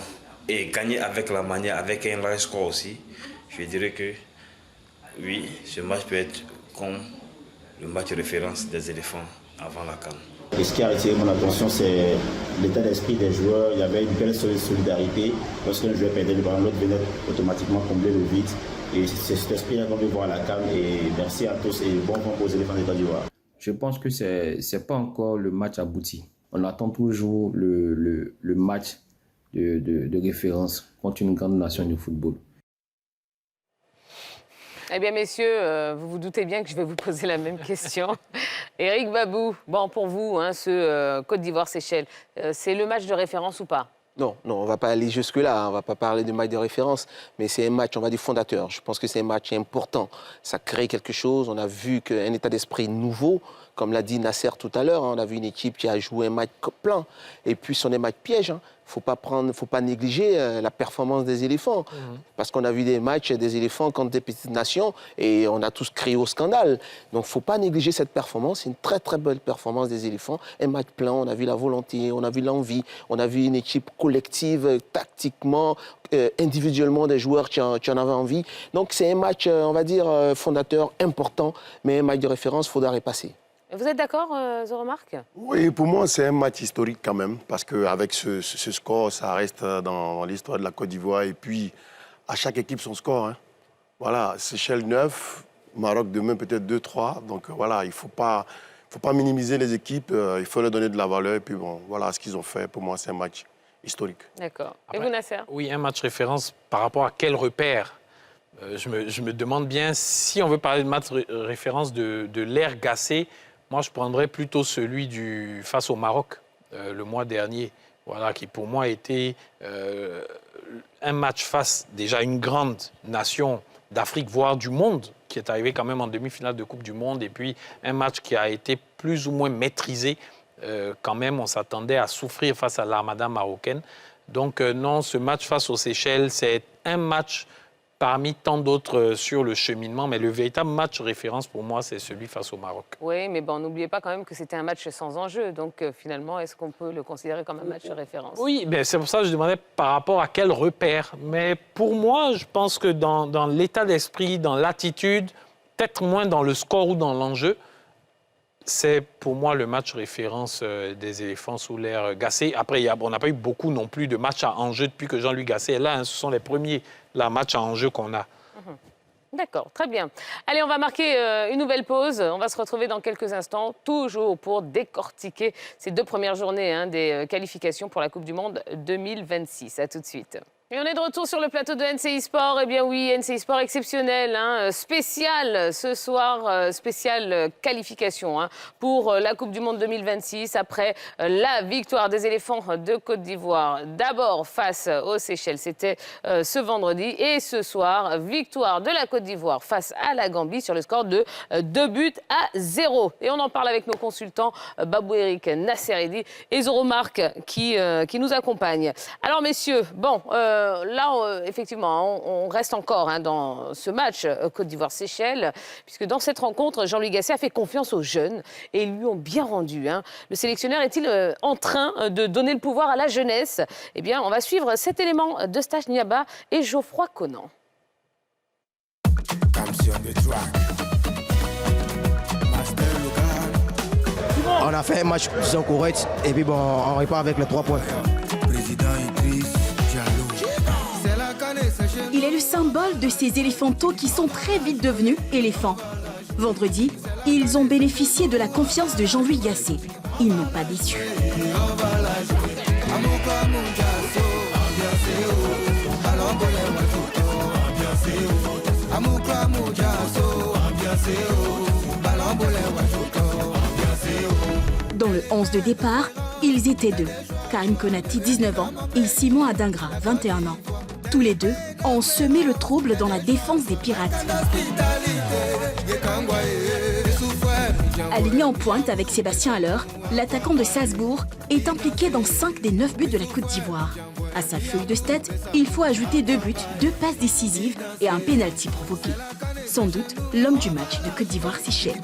et gagner avec la manière, avec un large score aussi, je dirais que oui, ce match peut être comme le match de référence des éléphants avant la CAN. Et ce qui a attiré mon attention, c'est l'état d'esprit des joueurs. Il y avait une belle solidarité. Lorsqu'un joueur perdait le ballon, l'autre venait automatiquement combler le vide. Et c'est cet esprit-là qu'on veut voir à la CAN. Et merci à tous et bon vent aux éléphants de Côte d'Ivoire. Je pense que c'est pas encore le match abouti. On attend toujours le match de référence contre une grande nation de football. Eh bien, messieurs, vous vous doutez bien que je vais vous poser la même question. Éric Babou, bon pour vous, hein, ce Côte d'Ivoire-Seychelles, c'est le match de référence ou pas? Non, on ne va pas aller jusque-là, on ne va pas parler de match de référence, mais c'est un match, on va dire, fondateur. Je pense que c'est un match important. Ça crée quelque chose, on a vu qu'un état d'esprit nouveau, comme l'a dit Nasser tout à l'heure, on a vu une équipe qui a joué un match plein, et puis ce sont des matchs pièges. Faut pas négliger la performance des éléphants, parce qu'on a vu des matchs des éléphants contre des petites nations, et on a tous crié au scandale. Donc il ne faut pas négliger cette performance, c'est une très très belle performance des éléphants. Un match plein, on a vu la volonté, on a vu l'envie, on a vu une équipe collective, tactiquement, individuellement des joueurs qui en avaient envie. Donc c'est un match, on va dire, fondateur, important, mais un match de référence, il faudra repasser. Vous êtes d'accord, Zoromark? Oui, pour moi, c'est un match historique quand même, parce qu'avec ce score, ça reste dans l'histoire de la Côte d'Ivoire. Et puis, à chaque équipe, son score. Hein. Voilà, Seychelles 9, Maroc demain peut-être 2-3. Donc voilà, il ne faut pas minimiser les équipes, il faut leur donner de la valeur. Et puis bon, voilà ce qu'ils ont fait. Pour moi, c'est un match historique. D'accord. Et vous, Nasser? Oui, un match référence par rapport à quel repère? Je me demande bien, si on veut parler de match référence de l'ère Gassé, moi, je prendrais plutôt celui face au Maroc, le mois dernier, voilà, qui pour moi était un match face déjà à une grande nation d'Afrique, voire du monde, qui est arrivé quand même en demi-finale de Coupe du Monde, et puis un match qui a été plus ou moins maîtrisé. Quand même, on s'attendait à souffrir face à l'armada marocaine. Donc non, ce match face aux Seychelles, c'est un match parmi tant d'autres sur le cheminement, mais le véritable match référence pour moi, c'est celui face au Maroc. Oui, mais bon, n'oubliez pas quand même que c'était un match sans enjeu. Donc finalement, est-ce qu'on peut le considérer comme un match référence? Oui, ben, c'est pour ça que je demandais par rapport à quel repère. Mais pour moi, je pense que dans l'état d'esprit, dans l'attitude, peut-être moins dans le score ou dans l'enjeu, c'est pour moi le match référence des éléphants sous l'ère Gassé. Après, on n'a pas eu beaucoup non plus de matchs à enjeu depuis que Jean-Louis Gassé est là. Hein, ce sont les premiers matchs à enjeu qu'on a. D'accord, très bien. Allez, on va marquer une nouvelle pause. On va se retrouver dans quelques instants, toujours pour décortiquer ces 2 premières journées des qualifications pour la Coupe du Monde 2026. À tout de suite. Et on est de retour sur le plateau de NCI Sport. Eh bien oui, NCI Sport exceptionnel, spécial ce soir, spéciale qualification pour la Coupe du Monde 2026 après la victoire des éléphants de Côte d'Ivoire. D'abord face aux Seychelles, c'était ce vendredi. Et ce soir, victoire de la Côte d'Ivoire face à la Gambie sur le score de 2-0. Et on en parle avec nos consultants Babou Eric, Nasser et Zoromark qui nous accompagnent. Alors messieurs, bon... là, effectivement, on reste encore dans ce match Côte d'Ivoire-Seychelles, puisque dans cette rencontre, Jean-Louis Gassé a fait confiance aux jeunes et ils lui ont bien rendu. Le sélectionneur est-il en train de donner le pouvoir à la jeunesse? Eh bien, on va suivre cet élément de Stage Niaba et Geoffroy Conan. On a fait un match disons correct et puis bon, on repart avec les 3 points. Il est le symbole de ces éléphantaux qui sont très vite devenus éléphants. Vendredi, ils ont bénéficié de la confiance de Jean-Louis Gassé. Ils n'ont pas déçu. Dans le 11 de départ, ils étaient 2. Karim Konati, 19 ans, et Simon Adingra, 21 ans. Tous les 2 ont semé le trouble dans la défense des Pirates. Aligné en pointe avec Sébastien Haller, l'attaquant de Salzbourg est impliqué dans 5 des 9 buts de la Côte d'Ivoire. À sa feuille de stats, il faut ajouter 2 buts, 2 passes décisives et un pénalty provoqué. Sans doute l'homme du match de Côte d'Ivoire-Seychelles.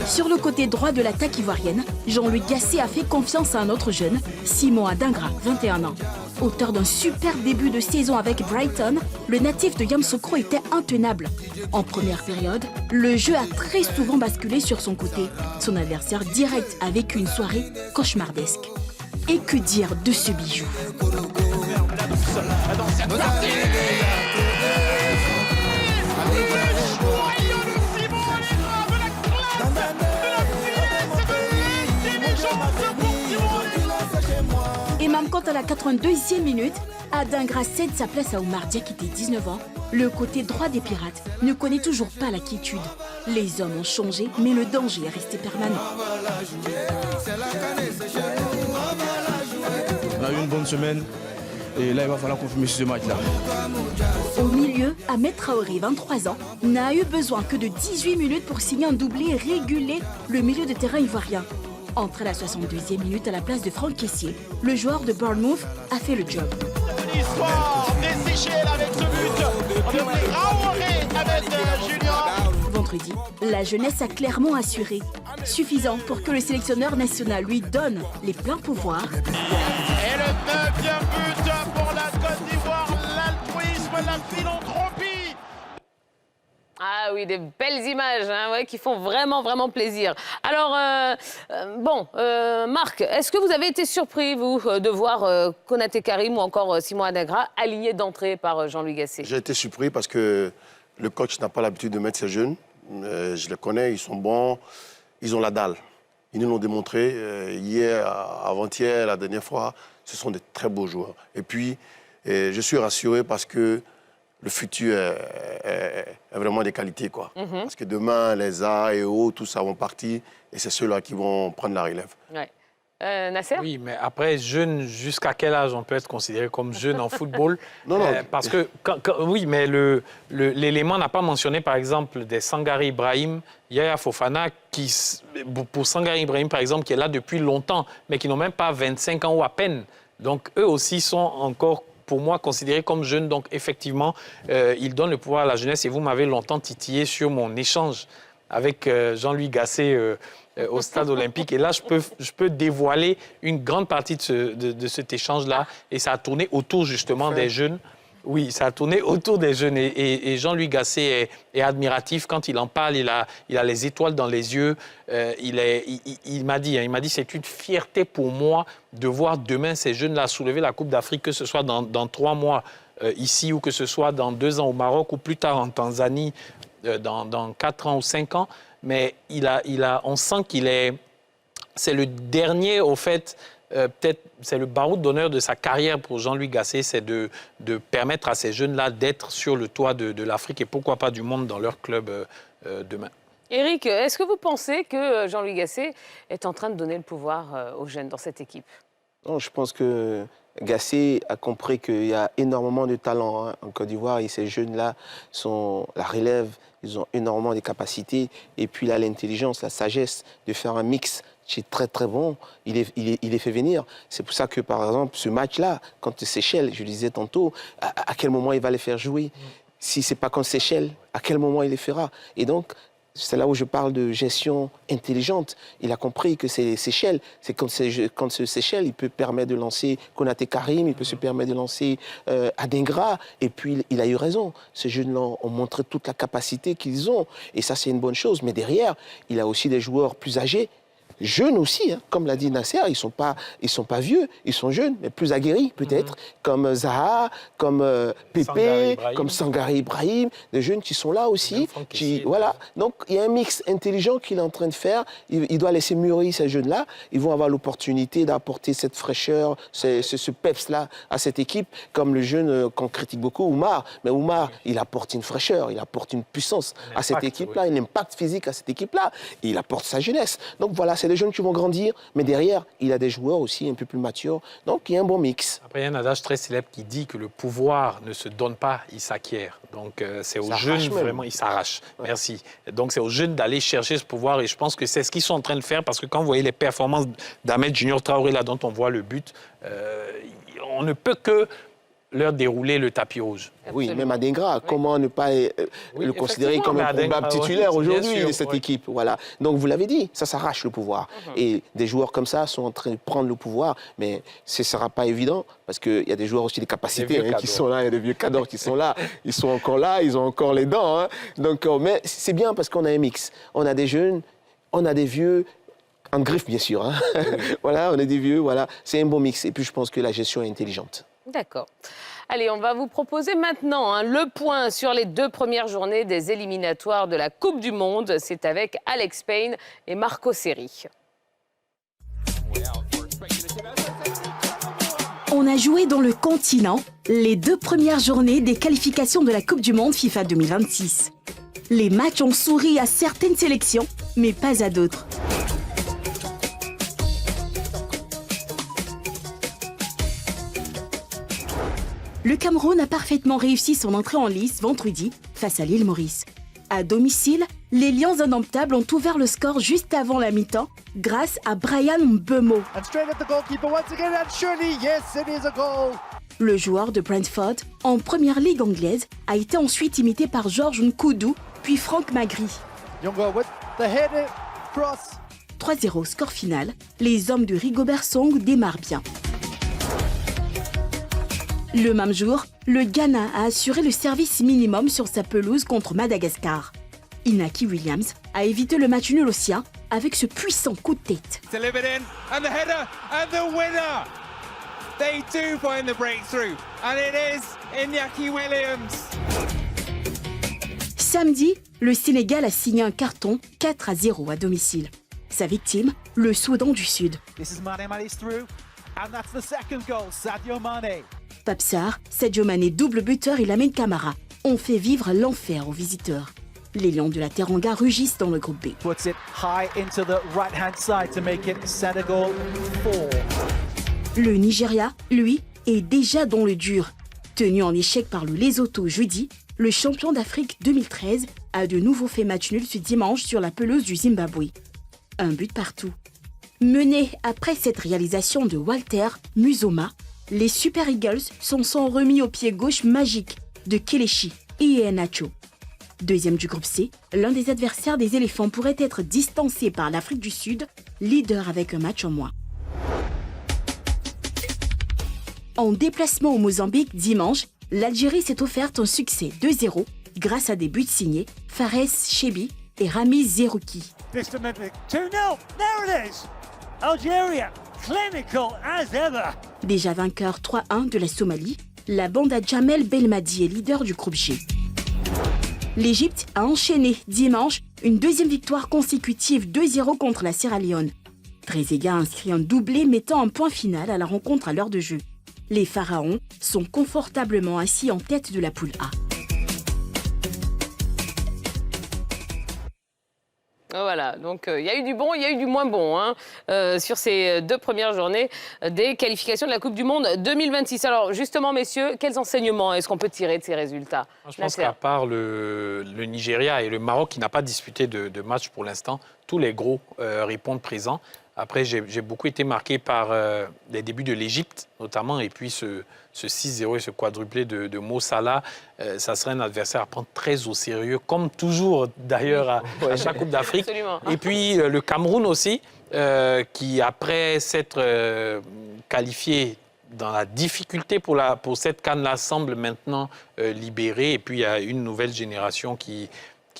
Sur le côté droit de l'attaque ivoirienne, Jean-Louis Gassé a fait confiance à un autre jeune, Simon Adingra, 21 ans. Auteur d'un super début de saison avec Brighton, le natif de Yamoussoukro était intenable. En première période, le jeu a très souvent basculé sur son côté. Son adversaire direct a vécu une soirée cauchemardesque. Et que dire de ce bijou? quand à la 82e minute, Adingra cède sa place à Oumar Diakité, 19 ans, le côté droit des Pirates ne connaît toujours pas la quiétude. Les hommes ont changé, mais le danger est resté permanent. On a eu une bonne semaine et là il va falloir confirmer sur ce match-là. Au milieu, Ahmed Traoré, 23 ans, n'a eu besoin que de 18 minutes pour signer un doublé et réguler le milieu de terrain ivoirien. Entré à la 62e minute à la place de Franck Kessié, le joueur de Bournemouth a fait le job. L'histoire des Seychelles avec ce but de Traoré avec Junior. Vendredi, la jeunesse a clairement assuré. Suffisant pour que le sélectionneur national lui donne les pleins pouvoirs. Et le 9e but pour la Côte d'Ivoire, l'altruisme, la philanthropie. Ah oui, des belles images qui font vraiment, vraiment plaisir. Alors, Marc, est-ce que vous avez été surpris, vous, de voir Konaté Karim ou encore Simon Adingra alignés d'entrée par Jean-Louis Gasset? J'ai été surpris parce que le coach n'a pas l'habitude de mettre ses jeunes. Je les connais, ils sont bons, ils ont la dalle. Ils nous l'ont démontré hier, avant-hier, la dernière fois. Ce sont de très beaux joueurs. Et puis, je suis rassuré parce que le futur est vraiment des qualités, quoi. Parce que demain, les A et O, tout ça vont partir et c'est ceux-là qui vont prendre la relève. Ouais. Nasser? Oui, mais après, jeune, jusqu'à quel âge on peut être considéré comme jeune en football? Non. Parce que, oui, mais l'élément n'a pas mentionné, par exemple, des Sangare Ibrahim, Yaya Fofana, pour Sangare Ibrahim, par exemple, qui est là depuis longtemps, mais qui n'ont même pas 25 ans ou à peine. Donc, eux aussi sont encore, pour moi, considérés comme jeunes. Donc, effectivement, ils donnent le pouvoir à la jeunesse. Et vous m'avez longtemps titillé sur mon échange avec Jean-Louis Gasset au Stade olympique. Et là, je peux dévoiler une grande partie de cet échange-là. Et ça a tourné autour, justement, des jeunes. Oui, ça a tourné autour des jeunes. Et Jean-Louis Gasset est admiratif. Quand il en parle, il a les étoiles dans les yeux. Il m'a dit, c'est une fierté pour moi de voir demain ces jeunes-là soulever la Coupe d'Afrique, que ce soit dans 3 mois ici ou que ce soit dans 2 ans au Maroc ou plus tard en Tanzanie, dans 4 ans ou 5 ans. Mais on sent c'est le dernier, au fait, peut-être c'est le baroud d'honneur de sa carrière pour Jean-Louis Gasset, c'est de permettre à ces jeunes-là d'être sur le toit de l'Afrique et pourquoi pas du monde dans leur club demain. Éric, est-ce que vous pensez que Jean-Louis Gasset est en train de donner le pouvoir aux jeunes dans cette équipe? Non, je pense que Gasset a compris qu'il y a énormément de talent en Côte d'Ivoire et ces jeunes-là sont la relève, ils ont énormément de capacités et puis là l'intelligence, la sagesse de faire un mix. C'est très très bon, il les fait venir. C'est pour ça que par exemple ce match-là, contre Seychelles, je le disais tantôt, à quel moment il va les faire jouer? Si ce n'est pas contre Seychelles, à quel moment il les fera? Et donc, c'est là où je parle de gestion intelligente. Il a compris que c'est Seychelles. C'est quand ce Seychelles, il peut permettre de lancer Konaté Karim, il peut se permettre de lancer Adingra. Et puis, il a eu raison. Ces jeunes-là ont montré toute la capacité qu'ils ont. Et ça, c'est une bonne chose. Mais derrière, il a aussi des joueurs plus âgés. Jeunes aussi, comme l'a dit Nasser, ils sont pas vieux, ils sont jeunes, mais plus aguerris peut-être, comme Zaha, comme Pépé, comme Sangare Ibrahim, des jeunes qui sont là aussi. Voilà. Donc il y a un mix intelligent qu'il est en train de faire. Il doit laisser mûrir ces jeunes-là. Ils vont avoir l'opportunité d'apporter cette fraîcheur, ce peps-là à cette équipe, comme le jeune qu'on critique beaucoup, Oumar. Mais Oumar, il apporte une fraîcheur, il apporte une puissance à cette équipe-là, un impact physique à cette équipe-là. Et il apporte sa jeunesse. Donc voilà, c'est des jeunes qui vont grandir, mais derrière, il a des joueurs aussi un peu plus matures. Donc, il y a un bon mix. Après, il y a un adage très célèbre qui dit que le pouvoir ne se donne pas, il s'acquiert. Donc, c'est aux jeunes, vraiment, il s'arrache. Ouais. Merci. Donc, c'est aux jeunes d'aller chercher ce pouvoir et je pense que c'est ce qu'ils sont en train de faire parce que quand vous voyez les performances d'Ahmed Junior Traoré, là, dont on voit le but, on ne peut que leur dérouler le tapis rouge. Oui, même Adingra, comment ne pas le considérer comme un probable titulaire aujourd'hui de cette équipe. Voilà. Donc vous l'avez dit, ça s'arrache le pouvoir. Et des joueurs comme ça sont en train de prendre le pouvoir, mais ce ne sera pas évident parce qu'il y a des joueurs aussi de capacités qui sont là, il y a des vieux cadors qui sont là, ils sont encore là, ils ont encore les dents. Donc, mais c'est bien parce qu'on a un mix. On a des jeunes, on a des vieux, en griffe bien sûr. Voilà, on a des vieux, voilà. C'est un bon mix. Et puis je pense que la gestion est intelligente. D'accord. Allez, on va vous proposer maintenant le point sur les 2 premières journées des éliminatoires de la Coupe du Monde. C'est avec Alex Payne et Marco Seri. On a joué dans le continent les 2 premières journées des qualifications de la Coupe du Monde FIFA 2026. Les matchs ont souri à certaines sélections, mais pas à d'autres. Le Cameroun a parfaitement réussi son entrée en lice vendredi face à l'île Maurice. À domicile, les Lions indomptables ont ouvert le score juste avant la mi-temps grâce à Brian Mbeumo. Le joueur de Brentford, en première ligue anglaise, a été ensuite imité par George Nkoudou, puis Franck Magri. 3-0 score final, les hommes de Rigobert Song démarrent bien. Le même jour, le Ghana a assuré le service minimum sur sa pelouse contre Madagascar. Inaki Williams a évité le match nul au sien avec ce puissant coup de tête. Samedi, le Sénégal a signé un carton 4-0 à domicile. Sa victime, le Soudan du Sud. Pape Sarr, Sadio Mané double buteur et Lamine Camara ont fait vivre l'enfer aux visiteurs. Les Lions de la Teranga rugissent dans le groupe B. Le Nigeria, lui, est déjà dans le dur. Tenu en échec par le Lesotho jeudi, le champion d'Afrique 2013 a de nouveau fait match nul ce dimanche sur la pelouse du Zimbabwe. Un but partout. Menés après cette réalisation de Walter Musoma, les Super Eagles s'en sont remis au pied gauche magique de Kelechi Iheanacho. Deuxième du groupe C, l'un des adversaires des éléphants pourrait être distancé par l'Afrique du Sud, leader avec un match en moins. En déplacement au Mozambique dimanche, l'Algérie s'est offerte un succès 2-0 grâce à des buts signés Fares Chebi et Ramiz Zerouki. Algeria, clinical as ever. Déjà vainqueur 3-1 de la Somalie, la bande à Jamel Belmadi est leader du groupe G. L'Égypte a enchaîné dimanche une deuxième victoire consécutive 2-0 contre la Sierra Leone. Trezeguet a inscrit un doublé mettant un point final à la rencontre à l'heure de jeu. Les Pharaons sont confortablement assis en tête de la poule A. Voilà, donc il y a eu du bon, il y a eu du moins bon sur ces 2 premières journées des qualifications de la Coupe du Monde 2026. Alors justement, messieurs, quels enseignements est-ce qu'on peut tirer de ces résultats? Je pense qu'à part le Nigeria et le Maroc qui n'a pas disputé de match pour l'instant, tous les gros répondent présents. Après, j'ai beaucoup été marqué par les débuts de l'Égypte, notamment, et puis ce 6-0 et ce quadruplé de Mo Salah. Ça serait un adversaire à prendre très au sérieux, comme toujours d'ailleurs à chaque Coupe d'Afrique. Et puis le Cameroun aussi, qui après s'être qualifié dans la difficulté pour cette CAN-là, semble maintenant libéré. Et puis il y a une nouvelle génération qui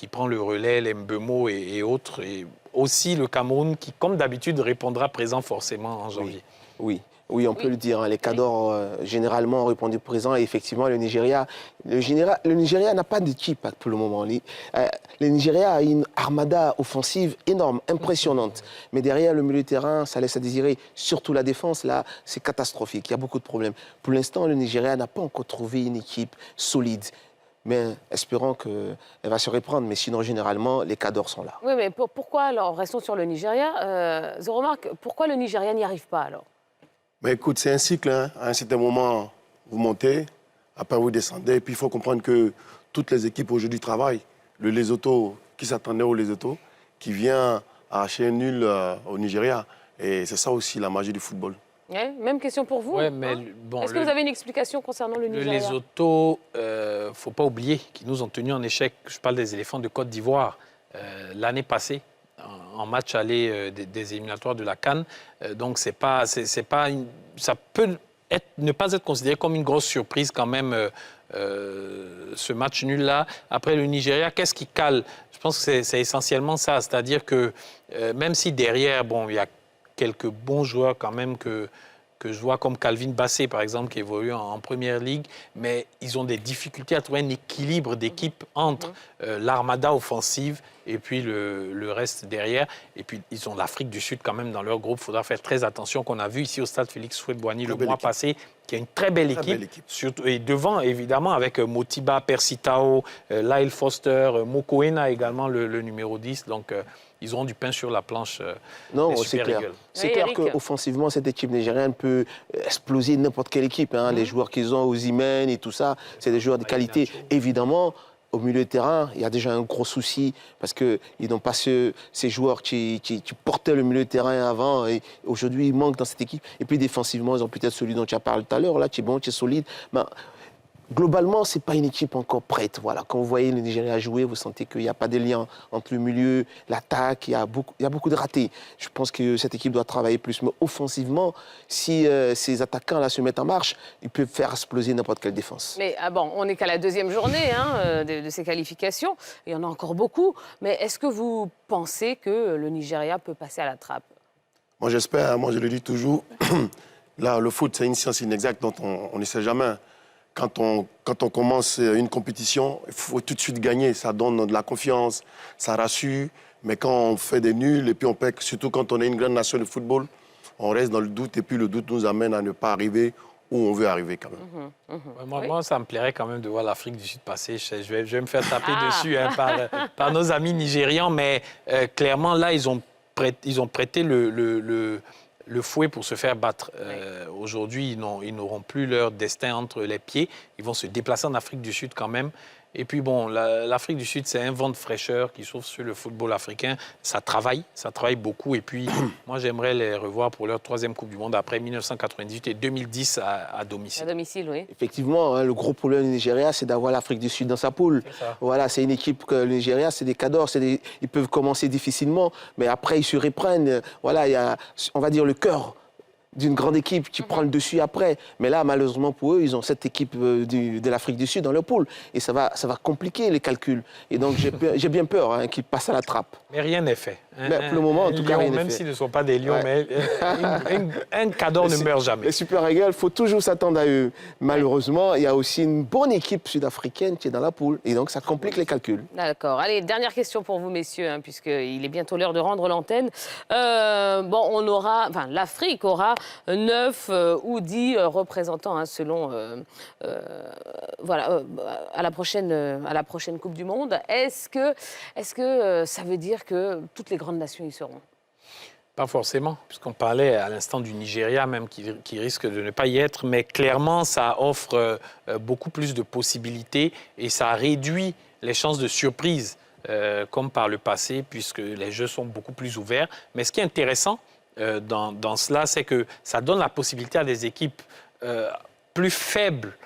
prend le relais, les Mbeumo et autres. Et aussi le Cameroun qui, comme d'habitude, répondra présent forcément en janvier. Oui, on peut le dire. Les Cadors, généralement, ont répondu présent. Et effectivement, le Nigeria n'a pas d'équipe pour le moment. Le Nigeria a une armada offensive énorme, impressionnante. Mais derrière, le milieu de terrain, ça laisse à désirer. Surtout la défense, là, c'est catastrophique. Il y a beaucoup de problèmes. Pour l'instant, le Nigeria n'a pas encore trouvé une équipe solide. Mais espérons qu'elle va se reprendre. Mais sinon, généralement, les Cadors sont là. Oui, mais pourquoi alors? Restons sur le Nigeria. Zoromark, pourquoi le Nigeria n'y arrive pas alors? Mais écoute, c'est un cycle. À un certain moment, vous montez, après vous descendez. Et puis il faut comprendre que toutes les équipes aujourd'hui travaillent. Le Lesotho, qui s'attendait au Lesotho, qui vient arracher un nul au Nigeria. Et c'est ça aussi la magie du football. Ouais, même question pour vous. Ouais, mais Est-ce que vous avez une explication concernant le Nigeria? Le Lesotho, il ne faut pas oublier qu'ils nous ont tenus en échec. Je parle des éléphants de Côte d'Ivoire l'année passée, en match aller des éliminatoires de la CAN. Donc, ça peut ne pas être considéré comme une grosse surprise quand même, ce match nul-là. Après, le Nigeria, qu'est-ce qui cale? Je pense que c'est essentiellement ça. C'est-à-dire que même si derrière, il y a quelques bons joueurs quand même que je vois comme Calvin Bassé, par exemple, qui évolue en Première Ligue, mais ils ont des difficultés à trouver un équilibre d'équipe entre l'armada offensive et puis le reste derrière. Et puis, ils ont l'Afrique du Sud quand même dans leur groupe. Il faudra faire très attention, qu'on a vu ici au stade Félix Houphouët-Boigny le mois passé, qui a une très belle équipe. Surtout, et devant, évidemment, avec Motiba, Persitao, Lyle Foster, Mokoena également, le numéro 10. Donc, ils auront du pain sur la planche. Non, c'est clair. C'est clair qu'offensivement, cette équipe nigériane peut exploser n'importe quelle équipe. Hein. Les joueurs qu'ils ont, Osimhen et tout ça, c'est des joueurs de qualité. Évidemment, au milieu de terrain, il y a déjà un gros souci parce qu'ils n'ont pas ces joueurs qui portaient le milieu de terrain avant. Et aujourd'hui, ils manquent dans cette équipe. Et puis défensivement, ils ont peut-être celui dont tu as parlé tout à l'heure, là, qui est bon, qui est solide. Mais globalement, ce n'est pas une équipe encore prête. Voilà. Quand vous voyez le Nigeria jouer, vous sentez qu'il n'y a pas de lien entre le milieu, l'attaque. Il y a beaucoup de ratés. Je pense que cette équipe doit travailler plus. Mais offensivement, si ces attaquants-là se mettent en marche, ils peuvent faire exploser n'importe quelle défense. Mais on n'est qu'à la deuxième journée de ces qualifications. Il y en a encore beaucoup. Mais est-ce que vous pensez que le Nigeria peut passer à la trappe? Moi, j'espère. Moi, je le dis toujours. Là, le foot, c'est une science inexacte dont on ne sait jamais. Quand on commence une compétition, il faut tout de suite gagner. Ça donne de la confiance, ça rassure. Mais quand on fait des nuls et puis on perd, surtout quand on est une grande nation de football, on reste dans le doute. Et puis le doute nous amène à ne pas arriver où on veut arriver quand même. Moi, ça me plairait quand même de voir l'Afrique du Sud passer. Je vais me faire taper dessus par nos amis nigérians. Mais clairement, là, ils ont prêté le fouet pour se faire battre. Aujourd'hui, ils n'auront plus leur destin entre les pieds. Ils vont se déplacer en Afrique du Sud quand même. Et puis bon, l'Afrique du Sud, c'est un vent de fraîcheur qui souffle sur le football africain. Ça travaille beaucoup. Et puis, moi, j'aimerais les revoir pour leur 3e Coupe du Monde après 1998 et 2010 à domicile. À domicile, oui. Effectivement, hein, le gros problème du Nigeria, c'est d'avoir l'Afrique du Sud dans sa poule. Voilà, c'est une équipe que le Nigeria, c'est des cadors. Ils peuvent commencer difficilement, mais après, ils se reprennent. Voilà, il y a, on va dire, le cœur d'une grande équipe qui prend le dessus après. Mais là, malheureusement pour eux, ils ont cette équipe de l'Afrique du Sud dans leur poule. Et ça va compliquer les calculs. Et donc, j'ai bien peur qu'ils passent à la trappe. Mais rien n'est fait. Mais pour le moment, en tout cas, rien n'est fait. Même s'ils ne sont pas des lions, mais un cador ne meurt jamais. Les Super Eagles, il faut toujours s'attendre à eux. Malheureusement, il y a aussi une bonne équipe sud-africaine qui est dans la poule. Et donc, ça complique les calculs. D'accord. Allez, dernière question pour vous, messieurs, puisqu'il est bientôt l'heure de rendre l'antenne. L'Afrique aura 9 ou 10 représentants, selon, à la prochaine Coupe du Monde. Est-ce que ça veut dire que toutes les grandes nations y seront? Pas forcément, puisqu'on parlait à l'instant du Nigeria même qui risque de ne pas y être, mais clairement, ça offre beaucoup plus de possibilités et ça réduit les chances de surprise, comme par le passé, puisque les jeux sont beaucoup plus ouverts. Mais ce qui est intéressant dans cela, c'est que ça donne la possibilité à des équipes plus faibles,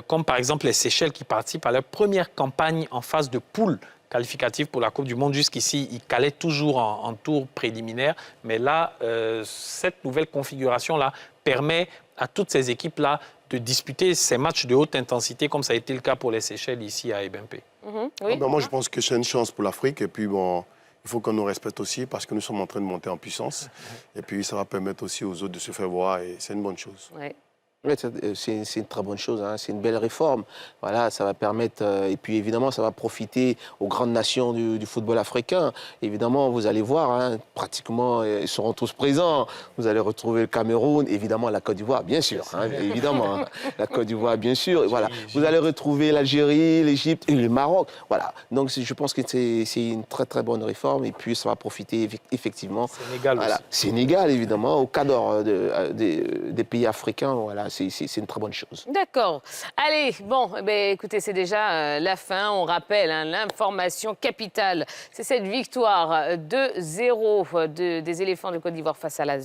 comme par exemple les Seychelles qui participent à leur première campagne en phase de poule qualificative pour la Coupe du Monde. Jusqu'ici, ils calaient toujours en tour préliminaire. Mais là, cette nouvelle configuration-là permet à toutes ces équipes-là de disputer ces matchs de haute intensité, comme ça a été le cas pour les Seychelles ici à Ebimpe. Moi, je pense que c'est une chance pour l'Afrique. Et puis, bon, il faut qu'on nous respecte aussi parce que nous sommes en train de monter en puissance. Et puis, ça va permettre aussi aux autres de se faire voir et c'est une bonne chose. Oui, c'est une très bonne chose, c'est une belle réforme. Voilà, ça va permettre, et puis évidemment, ça va profiter aux grandes nations du football africain. Évidemment, vous allez voir, pratiquement, ils seront tous présents. Vous allez retrouver le Cameroun, évidemment la Côte d'Ivoire, bien sûr, évidemment. La Côte d'Ivoire, bien sûr. Et voilà, vous allez retrouver l'Algérie, l'Égypte et le Maroc. Voilà, donc je pense que c'est une très très bonne réforme et puis ça va profiter effectivement. Sénégal aussi. Sénégal, évidemment, au cadre des pays africains, voilà. C'est une très bonne chose. D'accord. Allez, écoutez, c'est déjà la fin. On rappelle l'information capitale. C'est cette victoire 2-0 des éléphants de Côte d'Ivoire face à la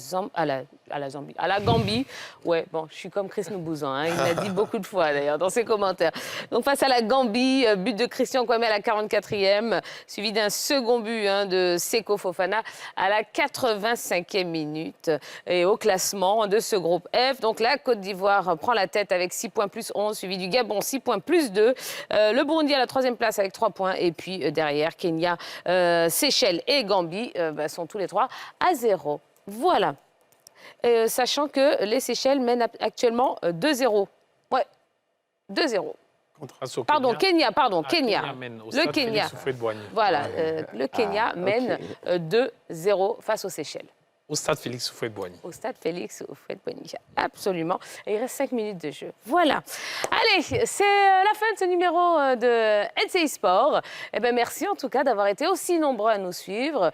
Gambie. Ouais, je suis comme Chris Noubouzan. Il l'a dit beaucoup de fois, d'ailleurs, dans ses commentaires. Donc, face à la Gambie, but de Christian Kwame à la 44e, suivi d'un second but de Seko Fofana à la 85e minute. Et au classement de ce groupe F, donc la Côte d'Ivoire prend la tête avec 6 points plus 11, suivi du Gabon 6 points plus 2. Le Burundi à la 3e place avec 3 points. Et puis derrière, Kenya, Seychelles et Gambie sont tous les 3 à 0. Voilà. Sachant que les Seychelles mènent actuellement 2-0. Ouais, 2-0. Face au Pardon, Kenya. Kenya mène au Le stade Kenya. Félix Houphouët-Boigny. Voilà, le Kenya mène 2-0 face aux Seychelles. Au stade Félix Houphouët-Boigny. Au stade Félix Houphouët-Boigny, absolument. Et il reste 5 minutes de jeu. Voilà. Allez, c'est la fin de ce numéro de NCI Sport. Eh bien, merci en tout cas d'avoir été aussi nombreux à nous suivre,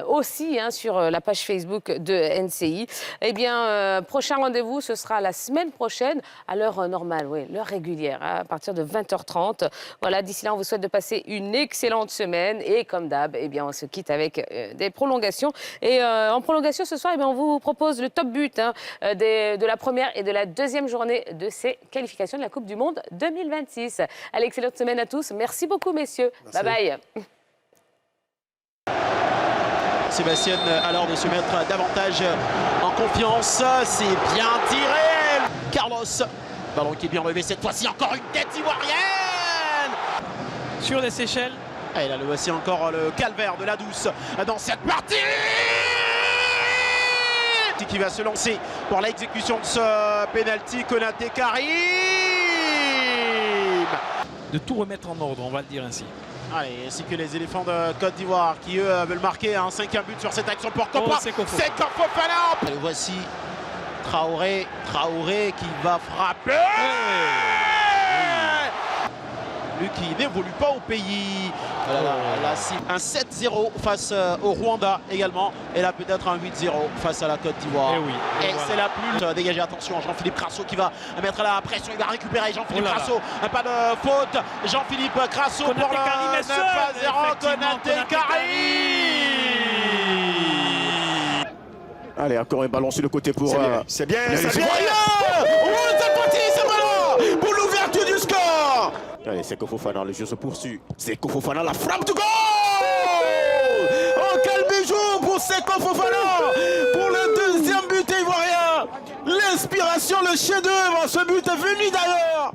aussi sur la page Facebook de NCI. Eh bien, prochain rendez-vous, ce sera la semaine prochaine à l'heure normale, oui, l'heure régulière, à partir de 20h30. Voilà, d'ici là, on vous souhaite de passer une excellente semaine. Et comme d'hab, eh bien, on se quitte avec des prolongations. Et en prolongation ce soir, eh bien, on vous propose le top but de la première et de la deuxième journée de ces qualifications de la Coupe du Monde 2026. Allez, excellente semaine à tous. Merci beaucoup, messieurs. Merci. Bye bye. Sébastien a l'air de se mettre davantage en confiance. C'est bien tiré. Carlos, ballon qui est bien levé cette fois-ci. Encore une tête ivoirienne. Sur les Seychelles. Et là, le voici encore le calvaire de la douce dans cette partie. Qui va se lancer pour l'exécution de ce pénalty. Konaté Karim. De tout remettre en ordre, on va le dire ainsi. Allez, ainsi que les éléphants de Côte d'Ivoire qui, eux, veulent marquer un 5e but sur cette action pour Copa. C'est Kofo. C'est Fofana. Le voici Traoré qui va frapper. Lui qui n'évolue pas au pays. Là, c'est un 7-0 face au Rwanda également. Et là, peut-être un 8-0 face à la Côte d'Ivoire. Et voilà. c'est la plus dégagée. Attention, Jean-Philippe Crasso qui va mettre la pression. Il va récupérer Jean-Philippe Crasso. Pas de faute. Jean-Philippe Crasso pour le 9-0. Konaté Karim. Allez, encore un ballon sur le côté pour... C'est bien, c'est bien. Oh, c'est parti, c'est ballon pour l'ouverture du score. Allez, c'est Fofana, le jeu se poursuit. C'est Fofana, la frappe du goal. Oh, quel bijou pour Seko Fofana pour le 2e but ivoirien. L'inspiration, le chef-d'œuvre, ce but est venu d'ailleurs.